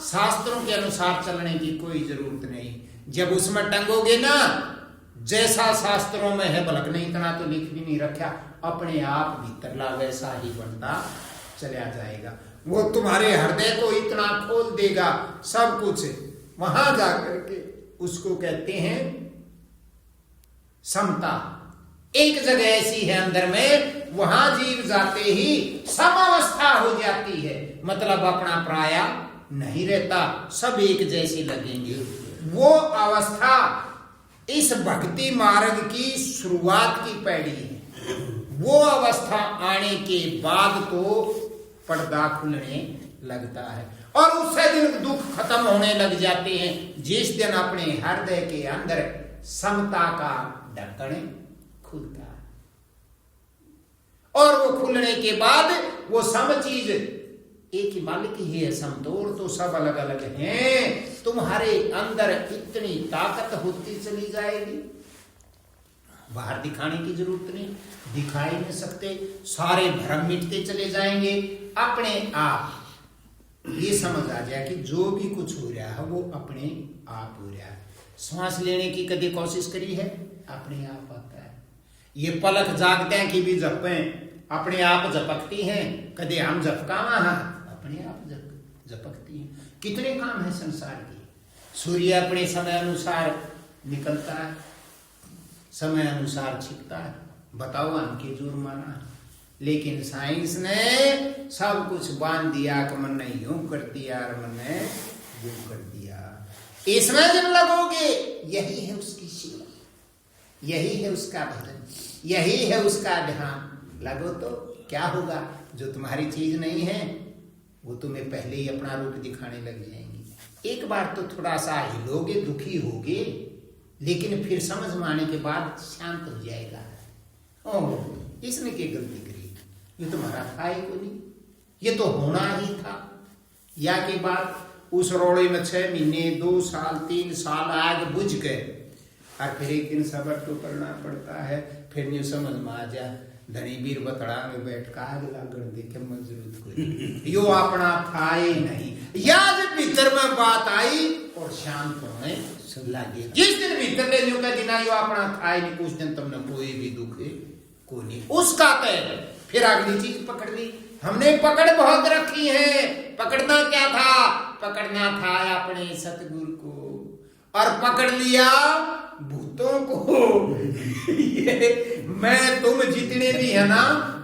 शास्त्रों के अनुसार चलने की कोई जरूरत नहीं। जब उसमें टंगोगे ना, जैसा शास्त्रों में है बलक नहीं, इतना तो लिख भी नहीं रखा, अपने आप भीतर ला वैसा ही बनता चला जाएगा। वो तुम्हारे हृदय को इतना खोल देगा सब कुछ, वहां जाकर के उसको कहते हैं समता। एक जगह ऐसी है अंदर में, वहां जीव जाते ही समावस्था हो जाती है, मतलब अपना पराया नहीं रहता, सब एक जैसे लगेंगे। वो अवस्था इस भक्ति मार्ग की शुरुआत की पैड़ी है। वो अवस्था आने के बाद तो पर्दा खुलने लगता है और उससे दिन दुख खत्म होने लग जाते हैं, जिस दिन अपने हृदय के अंदर समता का ढक्कन खुलता है। और वो खुलने के बाद वो सब चीज एक ही मालिक ही है, समतोड़ तो सब अलग अलग हैं। तुम्हारे अंदर इतनी ताकत होती चली जाएगी, बाहर दिखाने की जरूरत नहीं, दिखाई नहीं सकते, सारे भ्रम मिटते चले जाएंगे। अपने आप ये समझ आ जाए कि जो भी कुछ हो रहा है वो अपने आप हो रहा है। सांस लेने की कभी कोशिश करी है, अपने आप आता है। ये पलक जागते की भी जपें, अपने आप झपकती हैं, कदे हम झपकावा अपने आप झपकती हैं। कितने काम है संसार के। सूर्य अपने समय अनुसार निकलता है, समय अनुसार छिपता है, बताओ हमके जोर माना। लेकिन साइंस ने सब कुछ बांध दिया कि मन ने यूं कर दिया और मन ने यूं कर दिया। इसमें जब लगोगे यही है उसकी सेवा, यही है उसका भजन, यही है उसका ध्यान। लगो तो क्या होगा, जो तुम्हारी चीज नहीं है वो तुम्हें पहले ही अपना रूप दिखाने लग जाएंगी। एक बार तो थोड़ा सा हिलोगे, दुखी होगे, लेकिन फिर समझ में आने के बाद शांत हो जाएगा। ओह इसने क्या गलती करी, ये तुम्हारा था ही को नहीं, ये तो होना ही था। या के बाद उस रोड़े में 6 महीने 2 साल 3 साल आग बुझ गए, और फिर एक दिन सबर तो करना पड़ता है। फिर न्यू समझ में आ जा धनी बीर बतड़ा में बैठ का आग लागण देखे मजरूत कोई यो अपना था ही नहीं। या जब भीतर में बात आई और शांत होने लगे, जिस दिन भीतर ले जो का दिन यो अपना था ही नहीं, उस दिन तुमने कोई भी दुख को नहीं उसका तय। फिर अगली चीज पकड़ ली हमने, पकड़ बहुत रखी है। पकड़ना क्या था? पकड़ना था अपने सतगुरु को और पकड़ लिया भूतों को। ये मैं तुम जितने भी है ना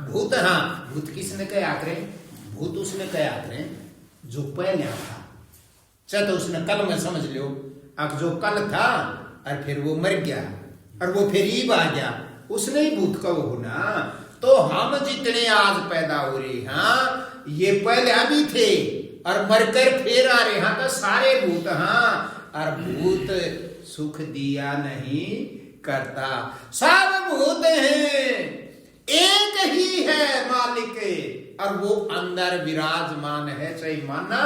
भूत, हाँ भूत किसने कहा करें? भूत उसने कहा करें जो पहले था। चल तो उसने कल में समझ लो, अब जो कल था और फिर वो मर गया और वो फिर ईब आ गया, उसने ही भूत का वो ना। तो हम जितने आज पैदा हो रहे हाँ ये पहले हम ही थे और मरकर फिर आ रहे हैं तो सारे भूत। हाँ और भूत सुख दिया नहीं करता, सब भूत हैं, एक ही है मालिक और वो अंदर विराजमान है। चाहे माना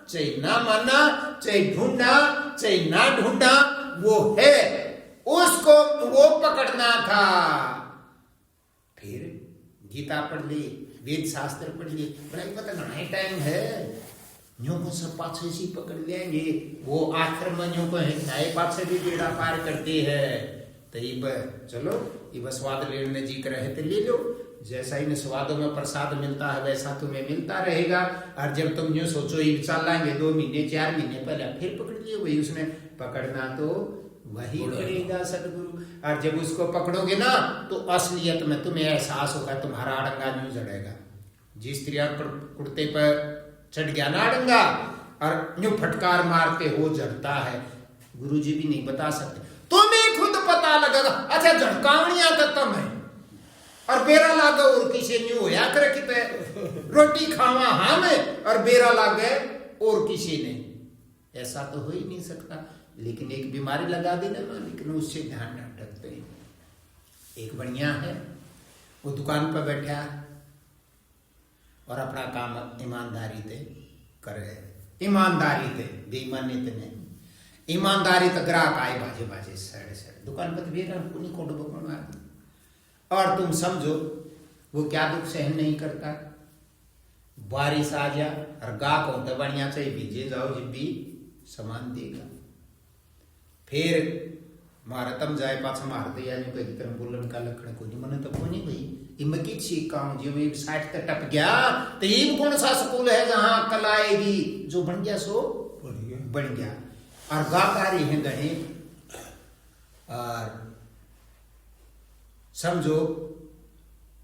चाहे ना माना, चाहे ढूंढा चाहे ना ढूंढा, वो है, उसको वो पकड़ना था। फिर गीता पढ़ ली, वेद शास्त्र पढ़ ली, भाई पता नहीं टाइम है न्यों को सब पाछे से पकड़ लेंगे। वो आखिर में न्यों को नए पाछे भी बेड़ा पार करते हैं। तो ये चलो ये स्वाद लेने जी कर रहे थे ले लो, जैसा इन स्वादों में प्रसाद मिलता है वैसा तुम्हें मिलता रहेगा। और जब तुम यूं सोचो ये चल लाएंगे 2 महीने 4 महीने पहले फिर पकड़ लिए, वही उसने पकड़ना तो वही पड़ेगा सदगुरु। और जब उसको पकड़ोगे ना तो असलियत में तुम्हें एहसास होगा तुम्हारा अड़ंगा नहीं जड़ेगा। जिस स्त्री कुर्ते पर चढ़ गया ना अड़ंगा और यूं फटकार मारते हो जड़ता है, गुरुजी भी नहीं बता सकते, तुम्हें खुद पता लगेगा। अच्छा झटकावनिया तो तुम है और बेरा लागे और किसी न्यू होया करे कि रोटी खावा हम और बेरा लागे और किसी ने, ऐसा तो हो ही नहीं सकता। लेकिन एक बीमारी लगा देना ना, लेकिन उससे ध्यान न रखते। एक बढ़िया है वो दुकान पर बैठा और अपना काम ईमानदारी से करे, ईमानदारी से, बेईमानी से नहीं, ईमानदारी तो ग्राहक आए बाजे बाजे सड़े सड़े दुकान पर भी उन्हीं को डुबो। और तुम समझो वो क्या दुख सहन नहीं करता। बारिश आ जा और गाहक होता बढ़िया चाहिए भीजे जाओ जब भी सामान देगा। फिर मारतम जाए पाछा मारते यानी कोई तरह बोलन का लखण को नहीं मने तो कोनी भाई इम की छीका हूं जो एक साइड तक टप गया तो ये कौन सा स्कूल है जहां कल आएगी, जो बन गया सो बन गया। और गाकारी हैं गणे और समझो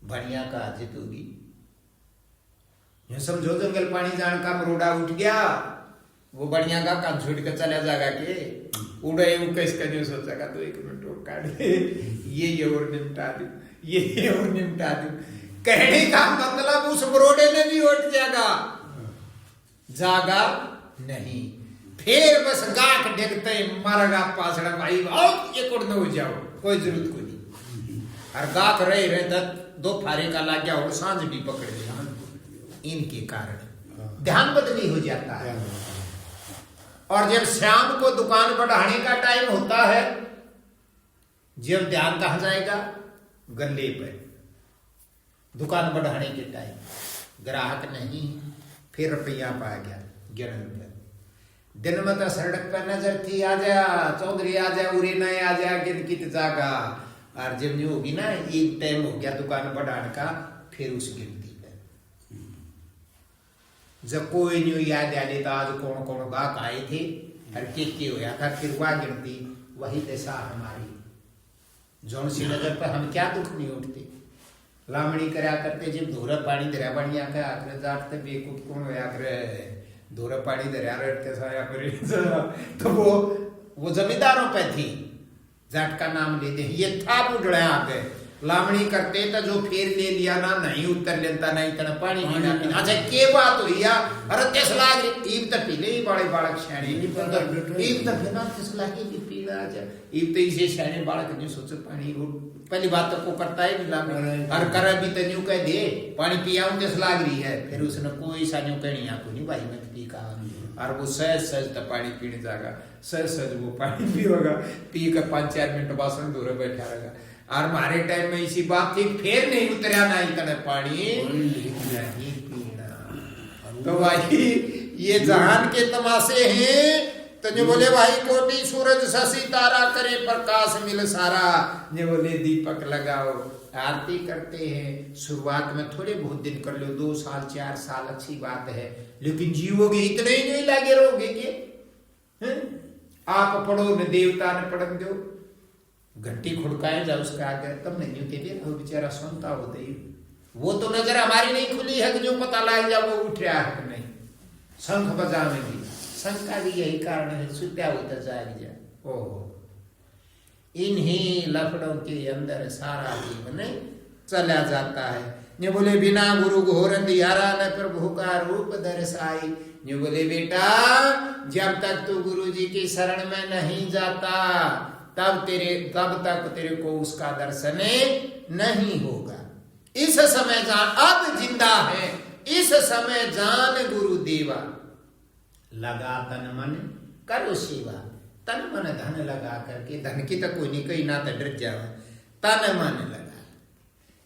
बढ़िया का जित होगी। समझो जंगल पानी जान का मरोड़ा उठ गया, वो बढ़िया का कान छूट के चला जाएगा के उड़े कैसे नहीं सोचेगा तो 1 मिनट और काट दे, ये और निपटा दू, ये और निपटा दू। कहने का मतलब उस मरोड़े ने भी उठ जाएगा, जागा नहीं। फिर बस गाख देखते मरगा पासड़ा भाई आओ ये कुड़ हो जाओ, कोई जरूरत को नहीं। और गाख रहे तक 2 फारे का ला गया और सांझ भी पकड़ लिया। इनके कारण ध्यान बदली हो जाता है। और जब शाम को दुकान बढ़ाने का टाइम होता है, जब ध्यान कहाँ जाएगा? गले पे। दुकान बढ़ाने के टाइम ग्राहक नहीं, फिर रुपया पा गया 11 रुपये। दिन में तो सड़क पर नजर थी आ जा चौधरी आ जा उरे नए आ जा गिनकित जागा। और जब नहीं होगी ना एक टाइम हो गया दुकान बढ़ाने का, फिर उस गिनती जब कोई नहीं याद आ लेता आज कौन कौन गाहक आए थे हर के होया था, फिर वह गिनती वही दशा हमारी। जौन सी नजर पर हम क्या दुख नहीं उठते, लामणी करा करते जब धोरा पानी धरा बढ़िया का आकर जाटते बेकूफ कौन होया करे धोरा पानी धरा रटते साया करे तो वो जमींदारों पे थी, जाट का नाम लेते हैं। ये था बुढ़ा आगे लामणी करते तो जो फेर ले लिया ना नहीं उत्तर लेता नहीं तना पानी पीना पीना। अच्छा के बात हुई या अरे तेस लाग ईब तो पीले ही बड़े बालक शैणी नहीं पता ईब तो बिना तेस लागे भी पीला। अच्छा ईब तो इसे शैणी बालक नहीं सोचे पानी वो पहली बात तो को करता है नहीं हर कर भी तो न्यू कह दे पानी पिया तेस लाग रही है, फिर उसने कोई सा न्यू कहनी आपको नहीं भाई मैं पी का और वो सहज सहज पानी पीने जाएगा, सहज सहज वो पानी पिएगा, पी कर 5-4 मिनट बासन दूर बैठा रहेगा। और हमारे टाइम में इसी बात थी, फिर नहीं उतरा ना इतना पानी नहीं पीना। तो भाई ये जहान के तमाशे हैं। तो जो बोले भाई कोटि सूरज शशि तारा करे प्रकाश मिल सारा, जो बोले दीपक लगाओ, आरती करते हैं। शुरुआत में थोड़े बहुत दिन कर लो, 2 साल 4 साल अच्छी बात है, लेकिन जीवोगे इतने ही नहीं लगे रहोगे कि आप पढ़ो न देवता न पढ़न दो, घंटी खुड़काए जाओ उसका आगे, तब नहीं होते भी वो बेचारा सुनता होते ही। वो तो नजर हमारी नहीं खुली है कि जो पता लग जाए वो उठ रहा है कि नहीं। शंख बजावेंगे, शंख का भी यही कारण है, सुत्या होता जाग जाए। ओहो, इन्हीं लफड़ों के अंदर सारा जीवन चला जाता है। ये बोले बिना गुरु घोर अंधियारा न प्रभु का रूप दर्शाई। ये बोले बेटा जब तक तू गुरु जी की शरण में नहीं जाता तब तक तेरे को उसका दर्शन नहीं होगा। इस समय जान, अब जिंदा है इस समय जान गुरु देवा, लगा तन मन करो सेवा। तन मन धन लगा करके, धन की तो कोई नहीं कही ना तो डर जाओ, तन मन लगा,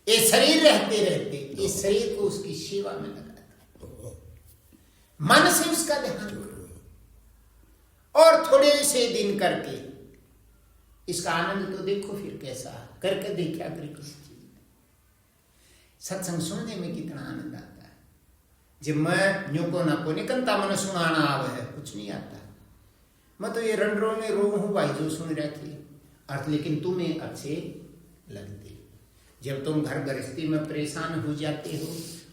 ये शरीर रहते रहते इस शरीर को उसकी सेवा में लगा दो, मन से उसका ध्यान करो। और थोड़े से दिन करके इसका आनंद तो देखो फिर कैसा करके देखा करे किसी चीज में। सत्संग सुनने में कितना आनंद आता है। जब मैं न्यू को ना को निकलता मन सुनाना आवे है, कुछ नहीं आता। मैं तो ये रंडरों में रो हूं भाई जो सुन रहे थे अर्थ, लेकिन तुम्हें अच्छे लगते। जब तुम घर गृहस्थी में परेशान हो जाते हो,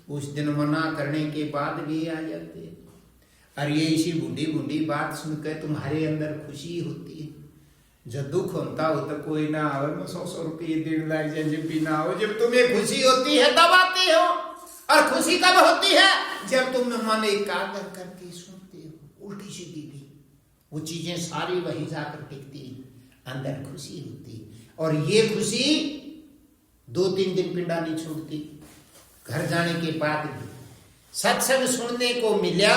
उस दिन मना करने के बाद भी आ जाते, और ये इसी बूढ़ी बूढ़ी बात सुनकर तुम्हारे अंदर खुशी होती है। जब दुख होता हो तो कोई ना आवे, 100 रुपये 1.5 लाख जब भी ना हो, जब तुम्हें खुशी होती है तब आते हो। और खुशी कब होती है? जब तुम मन एकाग्र करके सुनते हो, उल्टी सीधी भी वो चीजें सारी वही जाकर टिकती, अंदर खुशी होती। और ये खुशी 2-3 दिन पिंडा नहीं छोड़ती। घर जाने के बाद भी सत्संग सुनने को मिला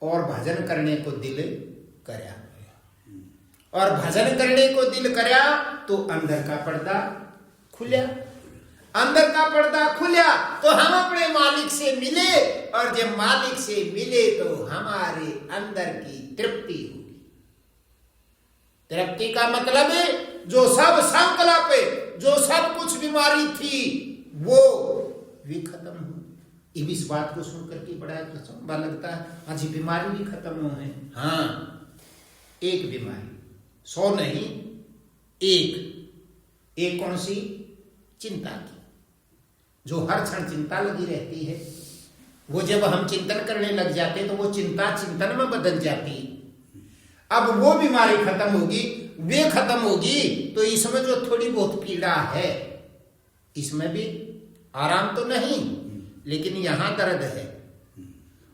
और भजन करने को दिल करया, और भजन करने को दिल करया तो अंदर का पर्दा खुला। अंदर का पर्दा खुला तो हम अपने मालिक से मिले, और जब मालिक से मिले तो हमारे अंदर की तृप्ति होगी। तृप्ति का मतलब है जो सब संकल्प, जो सब कुछ बीमारी थी वो भी खत्म हो। इस बात को सुनकर के बड़ा अच्छा लगता है, आज बीमारी भी खत्म हो है। हाँ, एक बीमारी 100 नहीं, एक कौन सी? चिंता की, जो हर क्षण चिंता लगी रहती है। वो जब हम चिंतन करने लग जाते तो वो चिंता चिंतन में बदल जाती है। अब वो बीमारी खत्म होगी, वे खत्म होगी, तो इसमें जो थोड़ी बहुत पीड़ा है इसमें भी आराम तो नहीं, लेकिन यहाँ दर्द है।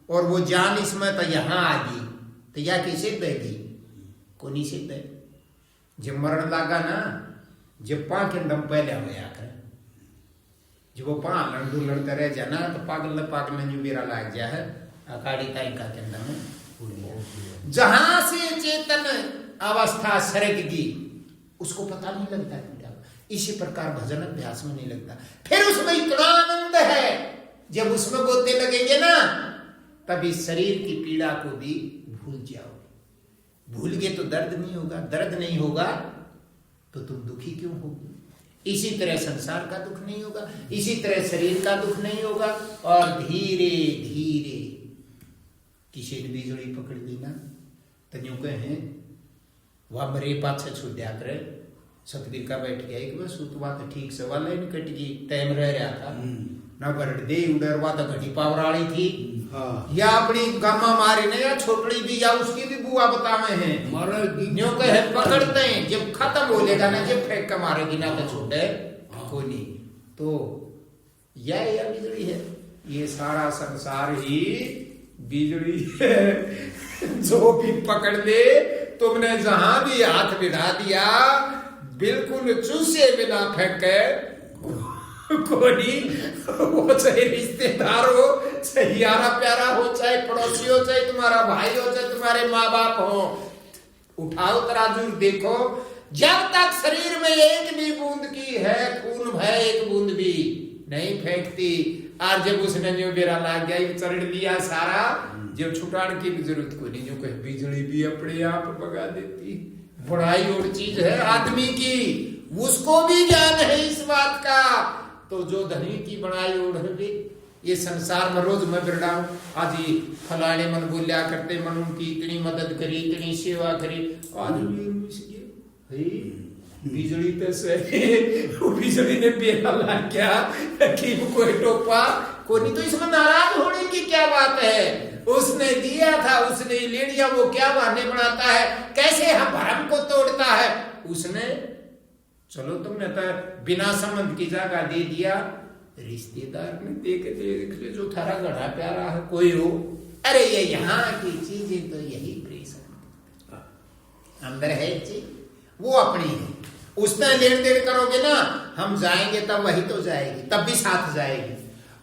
और वो जान इसमें तो यहाँ आ गई, तो यह किसे देगी? को नहीं सिद्ध है। जब मरण लागा ना, जब पां के दम पहले हुए आकर, जब वो पां लड़ू लड़ते रह जाना तो पागल में बेरा लाग जा है। अकाड़ी ताई का के अंदर जहां से चेतन अवस्था सरक गई उसको पता नहीं लगता है। इसी प्रकार भजन अभ्यास में नहीं लगता। फिर उसमें इतना आनंद है, जब उसमें बोलते लगेंगे ना तब इस शरीर की पीड़ा को भी भूल जाओगे। भूल गए तो दर्द नहीं होगा, दर्द नहीं होगा तो तुम दुखी क्यों होगे। इसी तरह संसार का दुख नहीं होगा, इसी तरह शरीर का दुख नहीं होगा। और धीरे धीरे किसी ने बिजली पकड़ ली ना तो यूं कहे वह मरे पाछे छूट दिया करे। सतबीर का बैठ गया एक बस सुतवा तो ठीक से वाले नहीं कट गई, टाइम रह रहा था ना, बरड दे उड़रवा तो घटी पावराड़ी थी। या अपनी गामा मारी ने या छोकड़ी भी या उसकी भी बुआ बतावे हैं न्यों कहे पकड़ते हैं। जब खत्म हो जाएगा ना, जब फेंक के मारेगी ना तो छूटे कोई नहीं। तो यह बिजली है, ये सारा संसार ही बिजली है। जो भी पकड़ ले, तुमने जहां भी हाथ बिठा दिया बिल्कुल चूसे बिना फेंके कोनी वो चाहे रिश्तेदार हो, चाहे यारा प्यारा हो, चाहे पड़ोसी हो, चाहे तुम्हारा भाई हो, चाहे तुम्हारे माँ बाप हो, उठाओ तराजू देखो, जब तक शरीर में एक भी बूंद की है खून है, एक बूंद भी नहीं फेंकती। और जब उसने जो बेरा लाग गया चढ़ लिया सारा, जब छुटाने की भी जरूरत को नहीं, जो कहे बिजली भी अपने आप भगा देती। बुराई और चीज है आदमी की, उसको भी ज्ञान है इस बात का। तो जो धनी की बड़ाई ओढ़ भी ये संसार में रोज मैं बिरड़ाऊं, आज ये फलाने मन बोलिया करते, मन उनकी इतनी मदद करी, इतनी सेवा करी, आज बिजली तो सही वो बिजली ने बेरा ला क्या कि कोई टोपा को नहीं, तो इसमें नाराज होने की क्या बात है? उसने दिया था, उसने ले लिया, वो क्या बहाने बनाता है, कैसे हम भरम को तोड़ता है। उसने चलो तुमने तो बिना संबंध की जगह दे दिया, रिश्तेदार ने देख ले जो थारा गढ़ा प्यारा है कोई हो, अरे ये यहाँ की चीजें तो यही प्रेम अंदर है चीज, वो अपनी है, उसमें लेन देन करोगे ना, हम जाएंगे तब वही तो जाएगी, तब भी साथ जाएगी,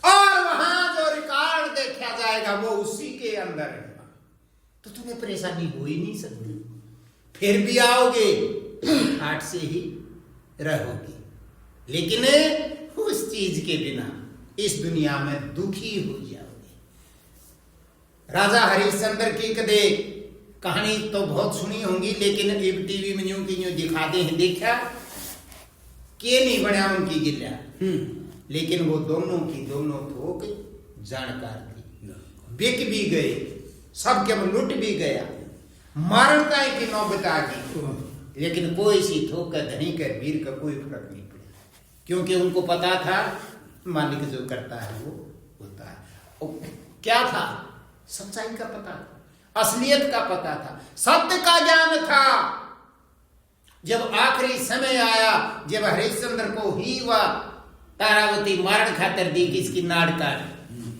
और वहां जो रिकॉर्ड देखा जाएगा वो उसी के अंदर है। तो तुम्हें परेशानी हो ही नहीं सकती, फिर भी आओगे हाट से ही रहोगे, लेकिन उस चीज के बिना इस दुनिया में दुखी हो जाओगे। राजा हरिश्चंद्र की कदे कहानी तो बहुत सुनी होंगी, लेकिन अब टीवी में यूं की यूं दिखाते हैं, देखा के नहीं बना उनकी गिल्ला, लेकिन वो दोनों की दोनों थोक जानकार थी, बिक भी गए, सबके लुट भी गया, मारता की नौबत आ गई, लेकिन कोई सी थोक का धनी का वीर का कोई फर्क नहीं पड़ा, क्योंकि उनको पता था मालिक जो करता है वो होता है। क्या था? सच्चाई का पता था, असलियत का पता था, सत्य का ज्ञान था। जब आखिरी समय आया, जब हरिश्चंद्र को ही वह तारावती मारण खातर दी किसकी नाड़ का,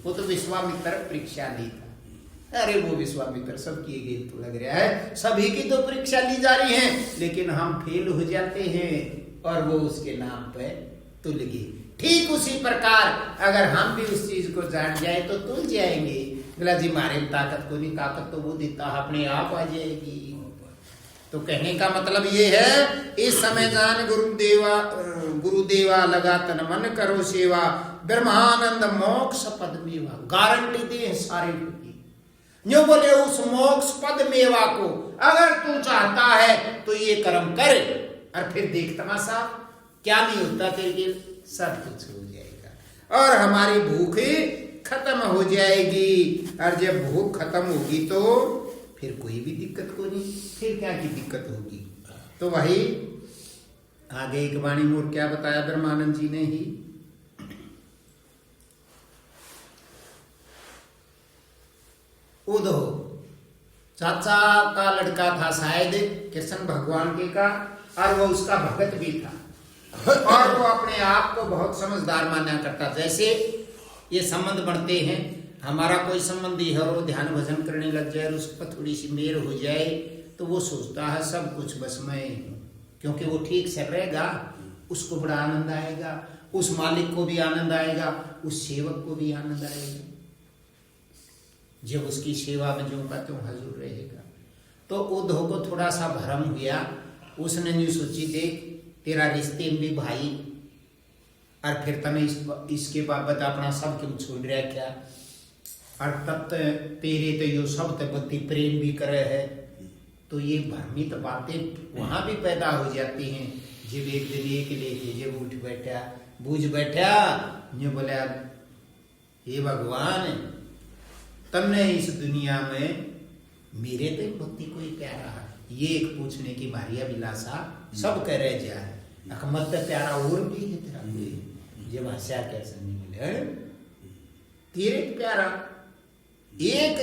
वो तो विश्वामित्र परीक्षा ली था। अरे वो विश्वामित्र सब किए गए तो लग रहा है, सभी की तो परीक्षा ली जा रही है, लेकिन हम फेल हो जाते हैं और वो उसके नाम पे तुल गए। ठीक उसी प्रकार अगर हम भी उस चीज को जान जाए तो तुल जाएंगे। बोला जी मारे ताकत को नहीं, ताकत तो वो देता अपने आप आ जाएगी। तो कहने का मतलब ये है, इस समय जान गुरुदेवा लगा तन मन करो सेवा, ब्रह्मानंद मोक्ष पद मेवा, गारंटी दे सारे जो बोले उस मोक्ष पद मेवा को अगर तू चाहता है तो ये कर्म कर, और फिर देख तमाशा क्या नहीं होता तेरे, सब कुछ हो जाएगा और हमारी भूख खत्म हो जाएगी। और जब भूख खत्म होगी तो फिर कोई भी दिक्कत को नहीं, फिर क्या की दिक्कत होगी। तो वही आगे एक वाणी मोर क्या बताया ब्रह्मानंद जी ने ही, उदो चाचा का लड़का था शायद कृष्ण भगवान के का, और वो उसका भगत भी था, और वो अपने आप को बहुत समझदार माना करता। जैसे ये संबंध बढ़ते हैं, हमारा कोई संबंधी है वो ध्यान भजन करने लग जाए, उस पर थोड़ी सी मेर हो जाए तो वो सोचता है सब कुछ बस मैं हूँ, क्योंकि वो ठीक से रहेगा, उसको बड़ा आनंद आएगा, उस मालिक को भी आनंद आएगा, उस सेवक को भी आनंद आएगा जब उसकी सेवा में जो का त्यों हजूर रहेगा। तो उद्धव को थोड़ा सा भ्रम हुआ, उसने नहीं सोची देख तेरा रिश्ते में भी भाई, और फिर तने इसके बाबत अपना सब क्यों छोड़ रहा क्या, और तब तेरे तो यो सब तबती प्रेम भी करे है। तो ये भ्रमित बातें वहां भी पैदा हो जाती हैं। जब एक दिन एक लेके जब उठ बैठा बूझ बैठा, ये बोले हे भगवान तमने इस दुनिया में मेरे तो भक्ति कोई प्यारा है, ये एक पूछने की मारी अभिलाषा सब कह रहे जाए, मत प्यारा और भी है तेरा कोई, जब हंसा कैसे नहीं मिले तेरे प्यारा एक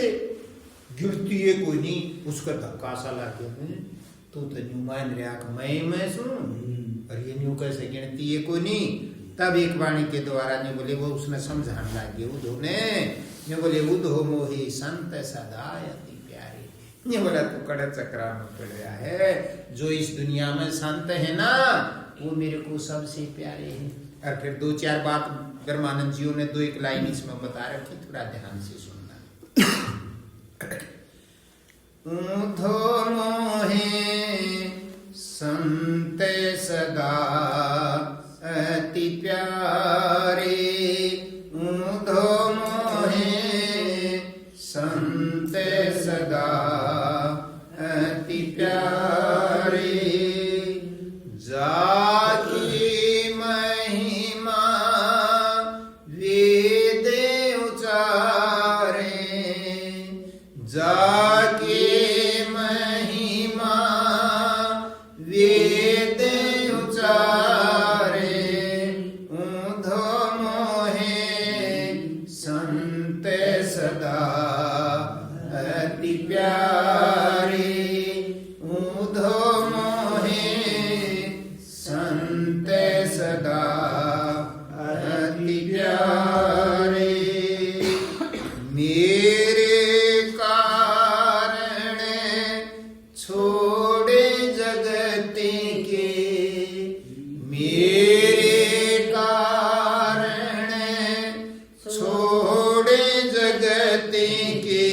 गिरती है कोई नहीं, उसका धक्का सा लग गया तो मान रहा मैं सुन, और ये न्यू कैसे गिनती है कोई नहीं। तब एक वाणी के द्वारा ने बोले, वो उसने समझाने लगे उद्धव ने बोले, उद्धव मोहि संत सदा अति प्यारे। ये बोला तू कड़ा चक्रा में पड़ रहा है, जो इस दुनिया में संत है ना वो मेरे को सबसे प्यारे हैं, और फिर 2-4 बात ब्रह्मानंद जियों ने 2-1 लाइन इसमें बता रखी, थोड़ा ध्यान से सुनना। ऊंधो मोहे संत सदा अति प्यारे, ऊंधो मोहे संत सदा अति प्यारे, जाकी महिमा वेद उचारे, जाकी महिमा वेद उचारे, ऊंधो मोहे संत सदा अति प्यारे, ऊंधो मोहे संत सदा अति प्यारे। मेरे कारण छोड़े जगत के, मेरे कारण छोड़े जगत के,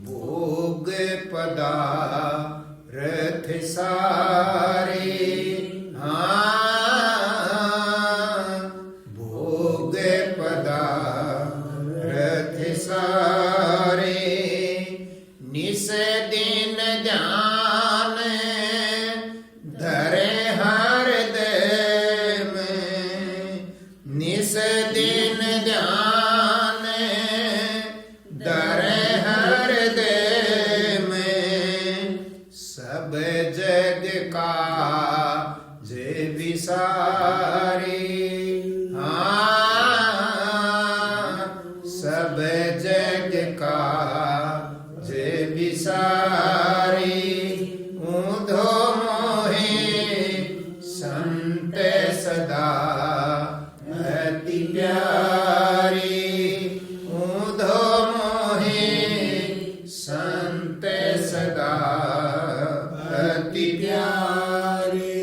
भोग पदार्थ सारे, हाँ भोग पदार्थ सारे, निस दिन ध्यान धरे हृदय में, निस दिन ध्यान धरे हृदय में, सब जग का जय विसारे, हाँ सब जग का जय विसारे, ऊंधो मोहे संत सदा अति प्यारे, ऊंधो मोहे संत सदा अति प्यारे।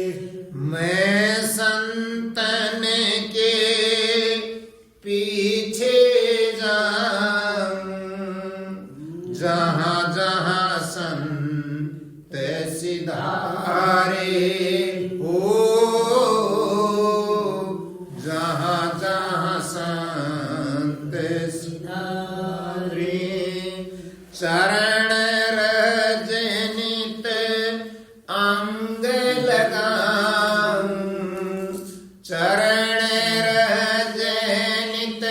मैं संतन के पीछे जाऊं, जहाँ जहाँ संत सिधारे, ओ जहाँ जहाँ संत सिधारे, चरण रजनित अंग लगाऊं, चरण रजनित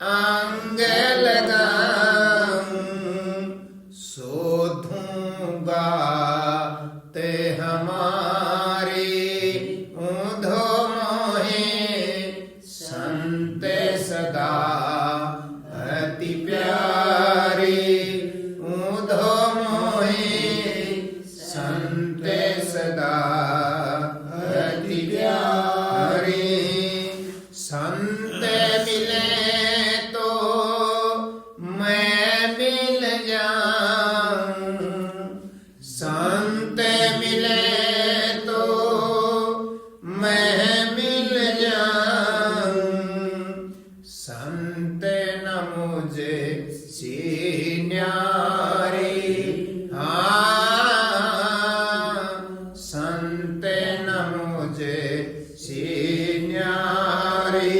अंग लगाऊं, शोधूंगा ते हमारे, ऊंधो मोहे संत सदा अति प्यारे, ऊंधो मोहे संत सदा अति प्यारे। संत मिले तो मैं मिल जाऊं, संत मिले तो मैं मिल जाऊं, संत न मुझे सीन्यारे, हाँ संत न मुझे सीन्यारे,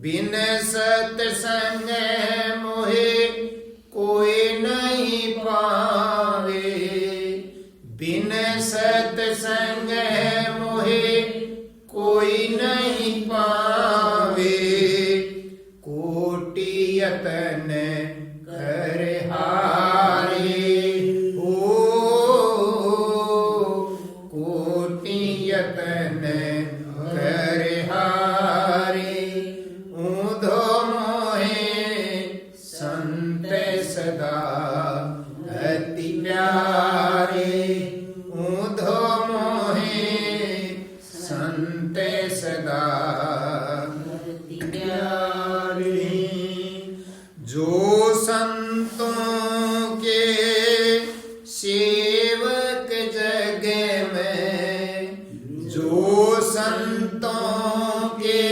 बिन सत्संग मोहे कोई नहीं पावे, बिन सत्संग मोहे कोई नहीं पावे, कोटि यतन कर हारे, ओ कोटि यतन कर हारे, ऊंधो मोहे संत सदा अति प्यारे, ऊंधो मोहे संत सदा अति प्यारे। जो संतों के सेवक जग में, जो संत संतों के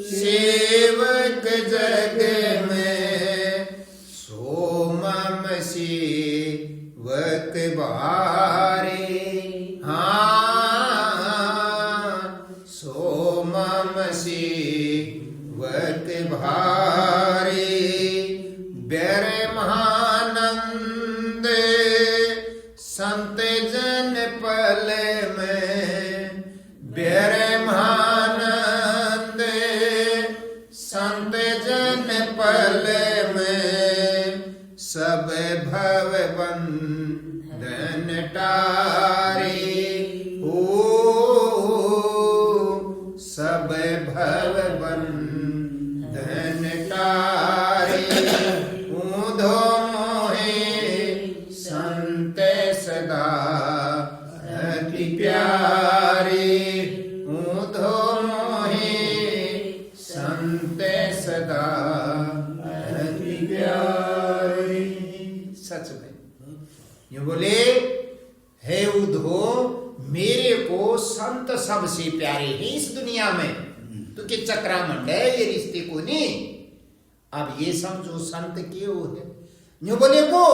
सेवक जग में सोमम सेवक बारे। हाँ सोमम सेवक भारे बैर महानंद संत जन पल में। बैर महानंद संत जन पल में सब भव बंधन टारे। ओ सब भव बंधन टारे। ऊंधो मोहे संत सदा अति प्यारे। ऊंधो मोहे संत सदा अति प्यारे। सच में यूं बोले, हे उद्धो मेरे को संत सबसे प्यारे हैं इस दुनिया में। तो के चक्रामंड है ये रिश्ते को नहीं। अब ये समझो संत क्यों है। यूं बोले वो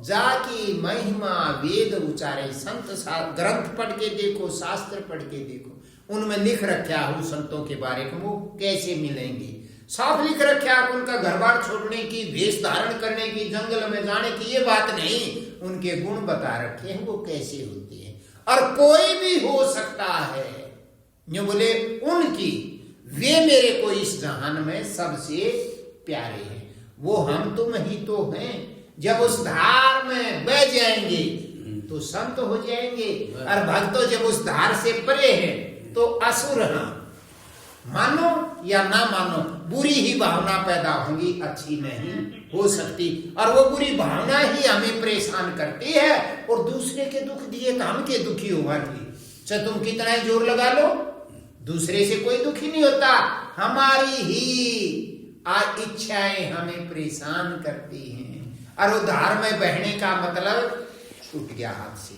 जाकी महिमा वेद उचारे। संत ग्रंथ पढ़ के देखो, शास्त्र पढ़ के देखो, उनमें लिख रखा हो संतों के बारे में वो कैसे मिलेंगे। साफ लिख रखा है उनका घर बार छोड़ने की, वेश धारण करने की, जंगल में जाने की ये बात नहीं, उनके गुण बता रखे हैं वो कैसे होते हैं। और कोई भी हो सकता है। यूं बोले उनकी वे मेरे को इस जहान में सबसे प्यारे हैं। वो हम तुम ही तो हैं। जब उस धार में बह जाएंगे तो संत हो जाएंगे, और भक्तों जब उस धार से परे हैं तो असुर हैं। मानो या ना मानो बुरी ही भावना पैदा होगी, अच्छी नहीं हो सकती। और वो बुरी भावना ही हमें परेशान करती है, और दूसरे के दुख दिए तो हम के दुखी होगा। चाहे तुम कितना ही जोर लगा लो, दूसरे से कोई दुखी नहीं होता। हमारी ही इच्छाएं हमें परेशान करती हैं। और वो धार में बहने का मतलब छूट गया हाथ से।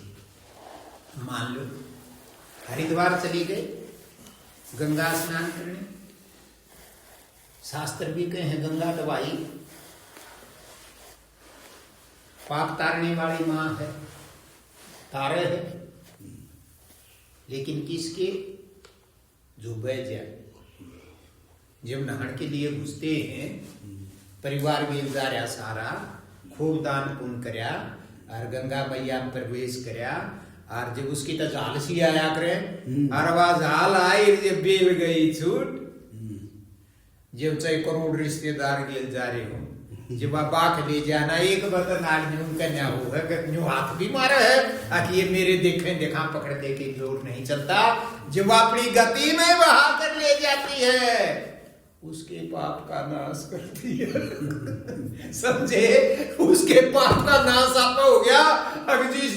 मान लो हरिद्वार चली गए गंगा स्नान करने। शास्त्र भी कहे हैं गंगा दवाई पाप तारने वाली मां है, तारे है। लेकिन किसके? जो बह जाए। जब नहाने के लिए घुसते हैं, परिवार भी जा रहा सारा, खूब दान पुण्य करया और गंगा मैया में प्रवेश करया। और जब उसकी तो झाल सी आया करे, और वह झाल आई जब बेल गई छूट। जब चाहे करोड़ रिश्तेदार गेल जा रहे हो, जब आप बाख ले जाना एक बर्तन कन्या हो है, हाथ भी मारा है कि ये मेरे देखे देखा पकड़ दे के जोर नहीं चलता। जब अपनी गति में बहा कर ले जाती है, उसके पाप का नाश करती है। समझे? उसके पाप का नाश आप हो गया। अब जिस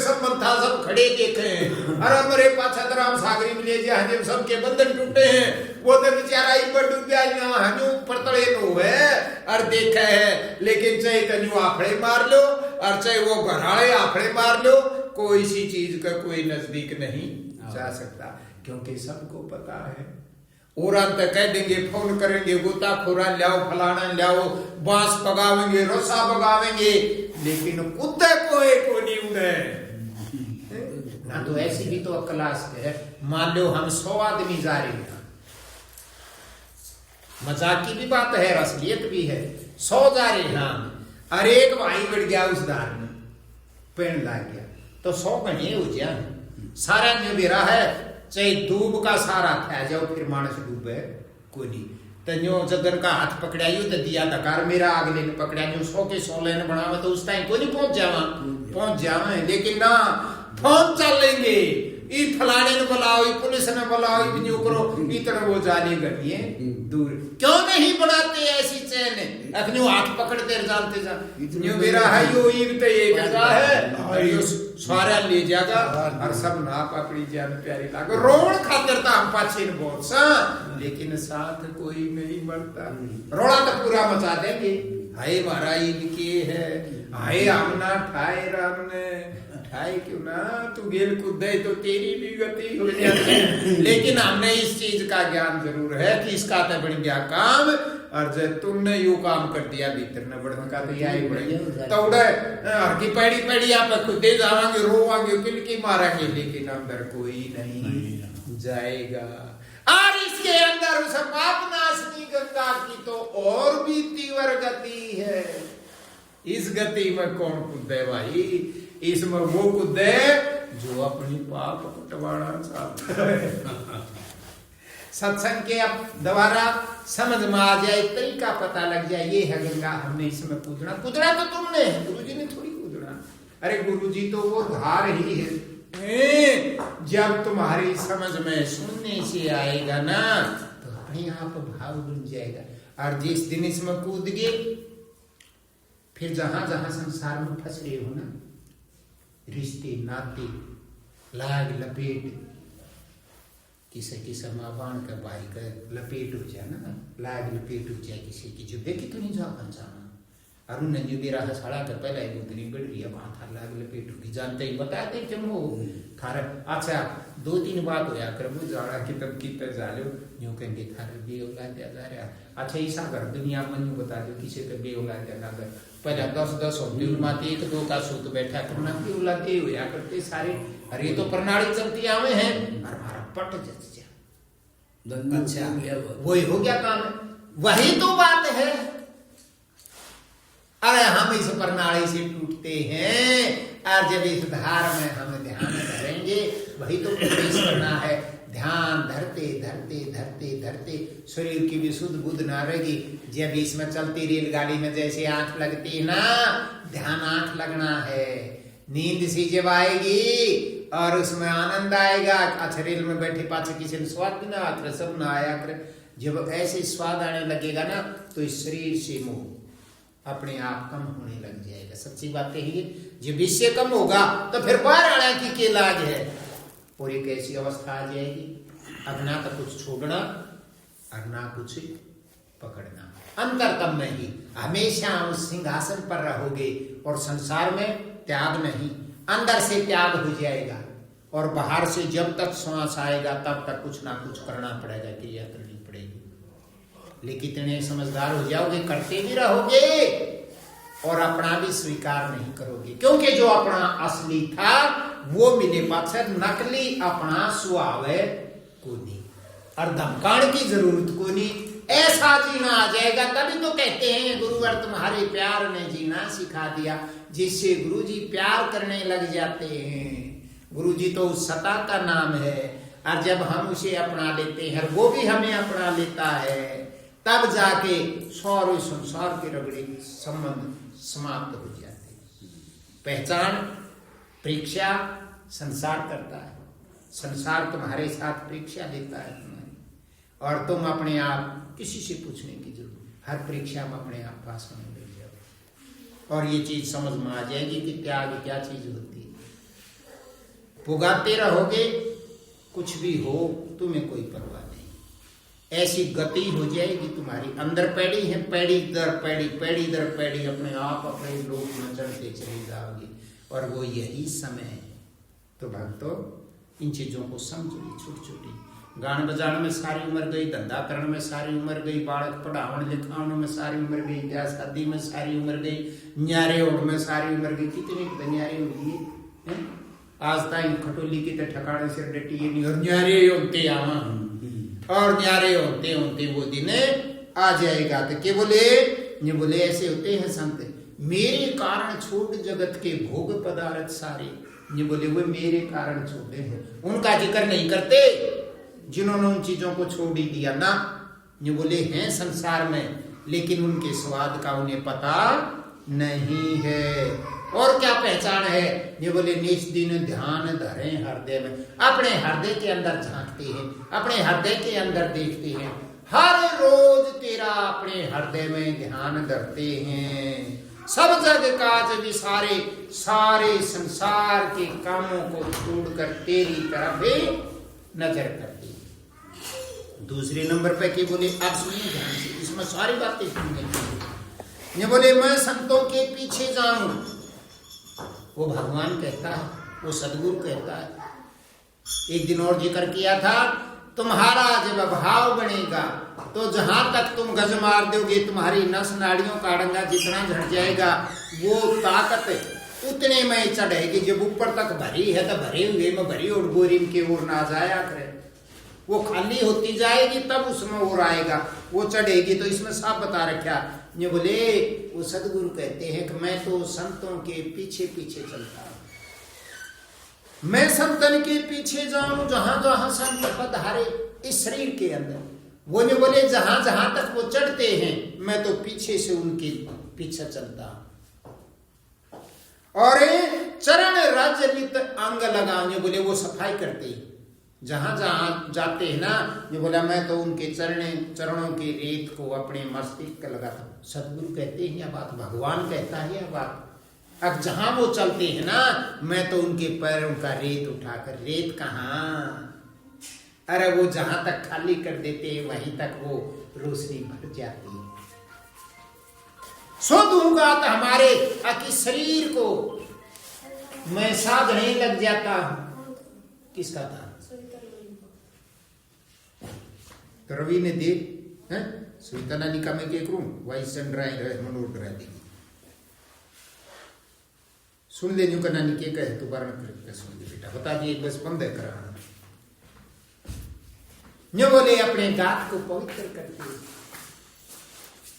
संबंध था सब खड़े देखे, अरे मेरे पास राम सागरी में ले जा, जब सबके बंधन टूटे हैं, वो तो बेचारा ही पर डूब गया हनु पर तड़े नो है और देखा है। लेकिन चाहे कन्यू आफड़े मार लो और चाहे वो घराड़े आफड़े मार लो, कोई सी चीज का कोई नजदीक नहीं जा सकता, क्योंकि सबको पता है। और अंत कह देंगे, फोन करेंगे, गोताखोरा लाओ, फलाना लाओ, बांस पगावेंगे, रस्सा पगावेंगे, लेकिन कुत्ते को एक नहीं उड़े ना। तो ऐसी भी तो क्लास है। मान लो हम 100 आदमी जा रहे हैं, मजाक की भी बात है, असलियत भी है। 100 जा रहे हैं, अरे एक भाई बढ़ गया उस दार में, पेड़ लाग गया तो 100 घने हो जाए। सारा जो बेरा है, चाहे दूब का सारा था जाओ, फिर मानस डूबे कोई नहीं। तो जदन का हाथ पकड़ाइयो तो दिया धकार, मेरा अगले ने पकड़ाइयो 100 के 100 लेने बनावे तो उस टाइम कोई नहीं पहुंच जावे। लेकिन ना फोन चल लेंगे, ई फलाने ने बुलाओ, ई पुलिस ने बुलाओ, ई जो करो, इतना वो जाने गए दूर। क्यों नहीं बनाते ऐसी चैन? अपने हाथ पकड़ते जानते जा न्यू मेरा है यो ई तो एक जा है, यो सारा ले जाएगा और सब ना पकड़ी जान प्यारी लागे। रोण खातिर तो हम पाछे बहुत सा, लेकिन साथ कोई नहीं बढ़ता। रोड़ा तो पूरा मचा देंगे, हाय महाराज इनके है, हाय आमना ठाए राम ने, हटाए क्यों ना, तू गेल कूदे तो तेरी भी गति हो जाती। लेकिन हमने इस चीज का ज्ञान जरूर है कि इसका तो बन गया काम, और जब तुमने यू काम कर दिया भीतर न बढ़ने का तो यही बढ़ेगी तो उड़े हर की पैड़ी पैड़ी आप खुदे जावांगे, रोवांगे, किलकी मारेंगे, लेकिन अंदर कोई नहीं जाएगा। और इसके अंदर उस पाप नाशनी गंगा की तो और भी तीव्र गति है। इस गति में कौन कूदे भाई? इसमें वो कूदे जो अपनी पाप कटवाना चाहता है। सत्संग के अब दोबारा समझ में आ जाए, तरीका पता लग जाए, ये है गंगा, हमने इसमें कूदना। कूदना तो तुमने है, गुरुजी ने थोड़ी कूदना। अरे गुरुजी तो वो धार ही है। जब तुम्हारी समझ में सुनने से आएगा ना तो अपने आप भाव बन जाएगा। और जिस दिन इसमें कूद गए, फिर जहां जहां संसार में फंस रहे हो ना, रिश्ते नाते लाग लपेट, किसी माँ बाण का भाई का लपेट हो जाए ना, लाग लपेट हो जाए किसी की, जो देखी तो नहीं जा पंचाना। अरुण ने जो मेरा हसाड़ा का पहला ही उतनी बढ़ रही है, वहां था लाग लपेट होगी, जानते ही बताते क्यों हो थारा। अच्छा 2-3 बात होया कर वो जाड़ा कि तब कितने जा लो यूं कहेंगे थारे बे औलाद जा रहा। अच्छा ऐसा कर दुनिया में यूं बता दो किसी का बे औलाद ना कर, पहले 10-10 होती माते 1-2 का सूत बैठा करना भी औलाद ये होया करते सारे। अरे तो प्रणाली चलती आवे हैं और हमारा पट जच जा। अच्छा वही हो गया काम, वही तो बात है। अरे हम इस प्रणाली से टूटते हैं, और जब इस धार में हम ध्यान करेंगे, वही तो प्रवेश करना है। ध्यान धरते धरते धरते धरते शरीर की भी शुद्ध बुद्ध ना रहेगी। जब इसमें चलती रेलगाड़ी में जैसे आंख लगती है ना, ध्यान आंख लगना है। नींद सी जब आएगी और उसमें आनंद आएगा, अच्छा रेल में बैठे पाछे किसी ने स्वाद भी ना आकर सब ना आया कर, जब ऐसे स्वाद आने लगेगा ना तो इस शरीर से मोह अपने आप कम होने लग जाएगा। सच्ची बात है, जब इससे कम होगा तो फिर बाहर आना की के लाज है। और एक ऐसी अवस्था आ जाएगी, अब ना तो कुछ छोड़ना और ना कुछ पकड़ना, अंतर तब में ही हमेशा उस सिंहासन पर रहोगे। और संसार में त्याग नहीं, अंदर से त्याग हो जाएगा, और बाहर से जब तक श्वास आएगा तब तक कुछ ना कुछ करना पड़ेगा, क्रिया करनी पड़ेगी। लेकिन इतने समझदार हो जाओगे, करते भी रहोगे और अपना भी स्वीकार नहीं करोगे, क्योंकि जो अपना असली था वो मिले पाछर नकली अपना स्वभाव है को नहीं, और धमकाने की जरूरत को नहीं। ऐसा जीना आ जाएगा, तभी तो कहते हैं गुरुवर तुम्हारे प्यार ने जीना सिखा दिया, जिससे गुरुजी प्यार करने लग जाते हैं। गुरुजी तो उस सत्ता का नाम है, और जब हम उसे अपना लेते हैं, वो भी हमें अपना लेता है, तब जाके सारे संसार के रगड़े संबंध समाप्त हो जाते हैं। पहचान परीक्षा संसार करता है, संसार तुम्हारे साथ परीक्षा लेता है तुम्हारी, और तुम अपने आप किसी से पूछने की जरूरत, हर परीक्षा में अपने आप पास होने लग जाओ, और ये चीज समझ में आ जाएगी कि त्याग क्या चीज होती है। पुगाते रहोगे, कुछ भी हो तुम्हें कोई परवाह नहीं। ऐसी गति हो जाएगी तुम्हारी, अंदर पैड़ी है, पैड़ी दर पैड़ी, पैड़ी दर पैड़ी, अपने आप अपने लोक में चढ़ते चले जाओगे, और वो यही समय है। तो भक्तों इन चीजों को समझो, छोटी छोटी गान बजाने में सारी उम्र गई, धंधा करने में सारी उम्र गई, बालक पढ़ावन लिखाने में सारी उम्र गई, ब्याह शादी में सारी उम्र गई, न्यारे ओढ़ में सारी उम्र गई। कितने न्यारे उड़ी आज तक खटोली की ठिकाने से डटी नहीं, और न्यारे होते आवा, और न्यारे होते होते वो दिन आ जाएगा। तो के बोले, ये बोले ऐसे होते हैं संत, मेरे कारण छोड़ जगत के भोग पदार्थ सारे, ये बोले वो मेरे कारण छोड़े हैं, उनका जिक्र नहीं करते जिन्होंने उन चीजों को छोड़ ही दिया ना। ये बोले हैं संसार में, लेकिन उनके स्वाद का उन्हें पता नहीं है। और क्या पहचान है? ये बोले निज दिन ध्यान धरे हृदय में, अपने हृदय के अंदर झांकते हैं, अपने हृदय के अंदर देखते हैं, हर रोज तेरा अपने हृदय में ध्यान धरते हैं। सब जग काज विसारे, सारे संसार के कामों को छोड़कर तेरी तरफ ही नजर करते। दूसरे नंबर पे के बोले, अब सुनिए ध्यान से, इसमें सारी बातें सुनने की। ये बोले मैं संतों के पीछे जाऊं, वो भगवान कहता है, वो सदगुरु कहता है। एक दिन और जिक्र किया था, तुम्हारा जब भाव बनेगा तो जहां तक तुम गज मार दोगे तुम्हारी नस नाड़ियों का अड़ंगा जितना झड़ जाएगा, वो ताकत उतने में चढ़ेगी। जब ऊपर तक भरी है तो भरे हुए में भरी और बोरी के ओर ना जाया करे, वो खाली होती जाएगी तब उसमें और आएगा, वो चढ़ेगी। तो इसमें साफ बता रखा, ये बोले वो सदगुरु कहते हैं कि मैं तो संतों के पीछे पीछे चलता हूं, मैं संतन के पीछे जाऊं जहां जहां संत पधारे इस शरीर के अंदर। वो ने बोले जहां जहां तक वो चढ़ते हैं मैं तो पीछे से उनके पीछे चलता हूं। और चरण रजनित अंग लगाने, बोले वो सफाई करते हैं जहां जहां जाते हैं ना, ये बोला मैं तो उनके चरणों की रेत को अपने मस्तिष्क का लगाता हूं। सदगुरु कहते हैं यह बात, भगवान कहता है यह बात। अब जहां वो चलते हैं ना, मैं तो उनके पैरों का रेत उठाकर, रेत कहाँ, अरे वो जहां तक खाली कर देते हैं वहीं तक वो रोशनी भर जाती है। सो दूंगा तो हमारे अकी शरीर को मैं साधने लग जाता हूं। किसका था? तो रवि ने दे सुनीता नानी का मैं क्या करूं, वही सन रहे मनोट रह देगी। सुन ले का नानी के कहे तो बारण करके सुन ले बेटा, बता दिए बस बंद है कराना। न्यू बोले अपने गात को पवित्र करते,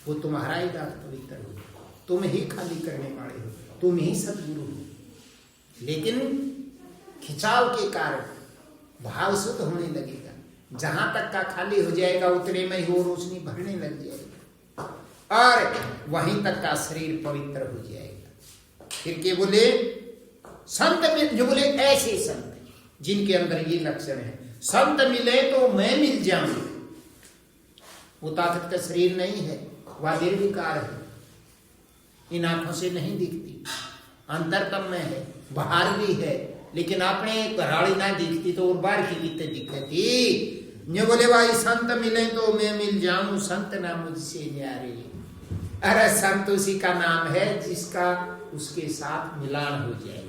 वो तुम्हारा ही गात पवित्र हो, तुम ही खाली करने वाले हो, तुम ही सदगुरु हो। लेकिन खिंचाव के कारण भाव शुद्ध होने लगेगा, जहां तक का खाली हो जाएगा उतने में ही वो रोशनी भरने लग जाएगी और वहीं तक का शरीर पवित्र हो जाएगा। फिर के बोले संत में, जो बोले ऐसे संत जिनके अंदर ये लक्षण है, संत मिले तो मैं मिल जाऊं। वो ताकत का शरीर नहीं है, वह निर्विकार है, इन आंखों से नहीं दिखती, अंतरतम में है, बाहर भी है, लेकिन अपने घराड़ी ना दिखती तो और बाहर की कितने दिखती। ये बोले भाई संत मिले तो मैं मिल जाऊं, संत ना मुझसे न्यारे। अरे संत उसी का नाम है जिसका उसके साथ मिलान हो जाए।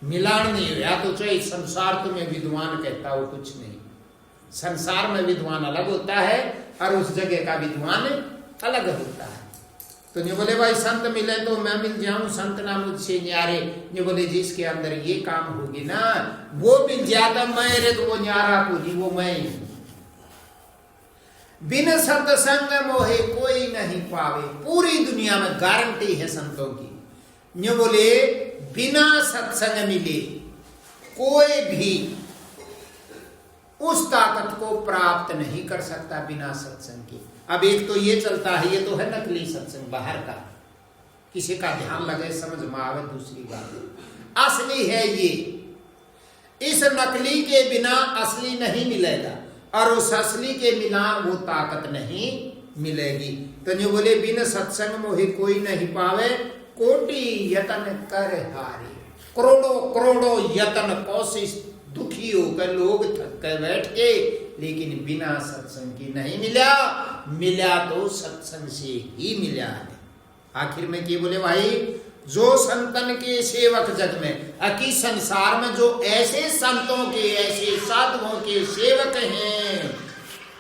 मिलान नहीं हुआ तो चाहे संसार तुम्हें विद्वान कहता हो कुछ नहीं, संसार में विद्वान अलग होता है और उस जगह का विद्वान अलग होता है। तो ये बोले भाई संत मिले तो मैं मिल जाऊं, संत ना मुझसे न्यारे। ये बोले जिसके अंदर ये काम होगी ना वो मिल जाता, मैं रे तो वो न्यारा को नहीं, वो मैं ही। बिन सत्संग मोहे कोई नहीं पावे, पूरी दुनिया में गारंटी है संतों की। ये बोले बिना सत्संग मिले कोई भी उस ताकत को प्राप्त नहीं कर सकता बिना सत्संग के। अब एक तो ये चलता है, ये तो है नकली सत्संग बाहर का, किसी का ध्यान लगे समझ में आवे दूसरी बात। असली है ये, इस नकली के बिना असली नहीं मिलेगा और उस असली के बिना वो ताकत नहीं मिलेगी। तो जो बोले बिन सत्संग मोहि कोई नहीं पावे, कोटि यतन कर हारे। करोड़ों करोड़ों यतन कोशिश दुखी होकर लोग थक कर बैठ के, लेकिन बिना सत्संग की नहीं मिला, मिला तो सत्संग से ही मिला है। आखिर में क्या बोले भाई, जो संतन के सेवक जग में अकी संसार में जो ऐसे संतों के ऐसे साधुओं के सेवक हैं,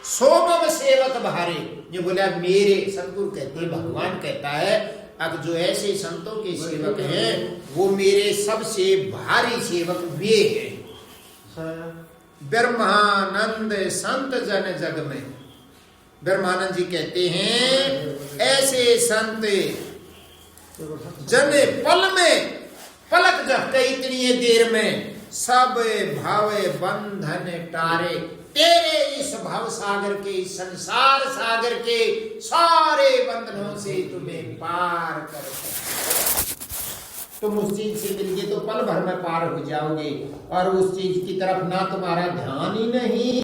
सोमम सेवक भारे। ये बोला मेरे सतगुरु कहते, भगवान कहता है अब जो ऐसे संतों के सेवक हैं वो मेरे सबसे भारी सेवक वे हैं। ब्रह्मानंद संत जन जग में, ब्रह्मानंद जी कहते हैं ऐसे संत जन पल में पलक झपके इतनी देर में सब भावे बंधन टारे। तेरे इस भव सागर के, इस संसार सागर के सारे बंधनों से तुम्हें पार कर, तुम उस चीज से मिल गए तो पल भर में पार हो जाओगे और उस चीज की तरफ ना तुम्हारा ध्यान ही नहीं।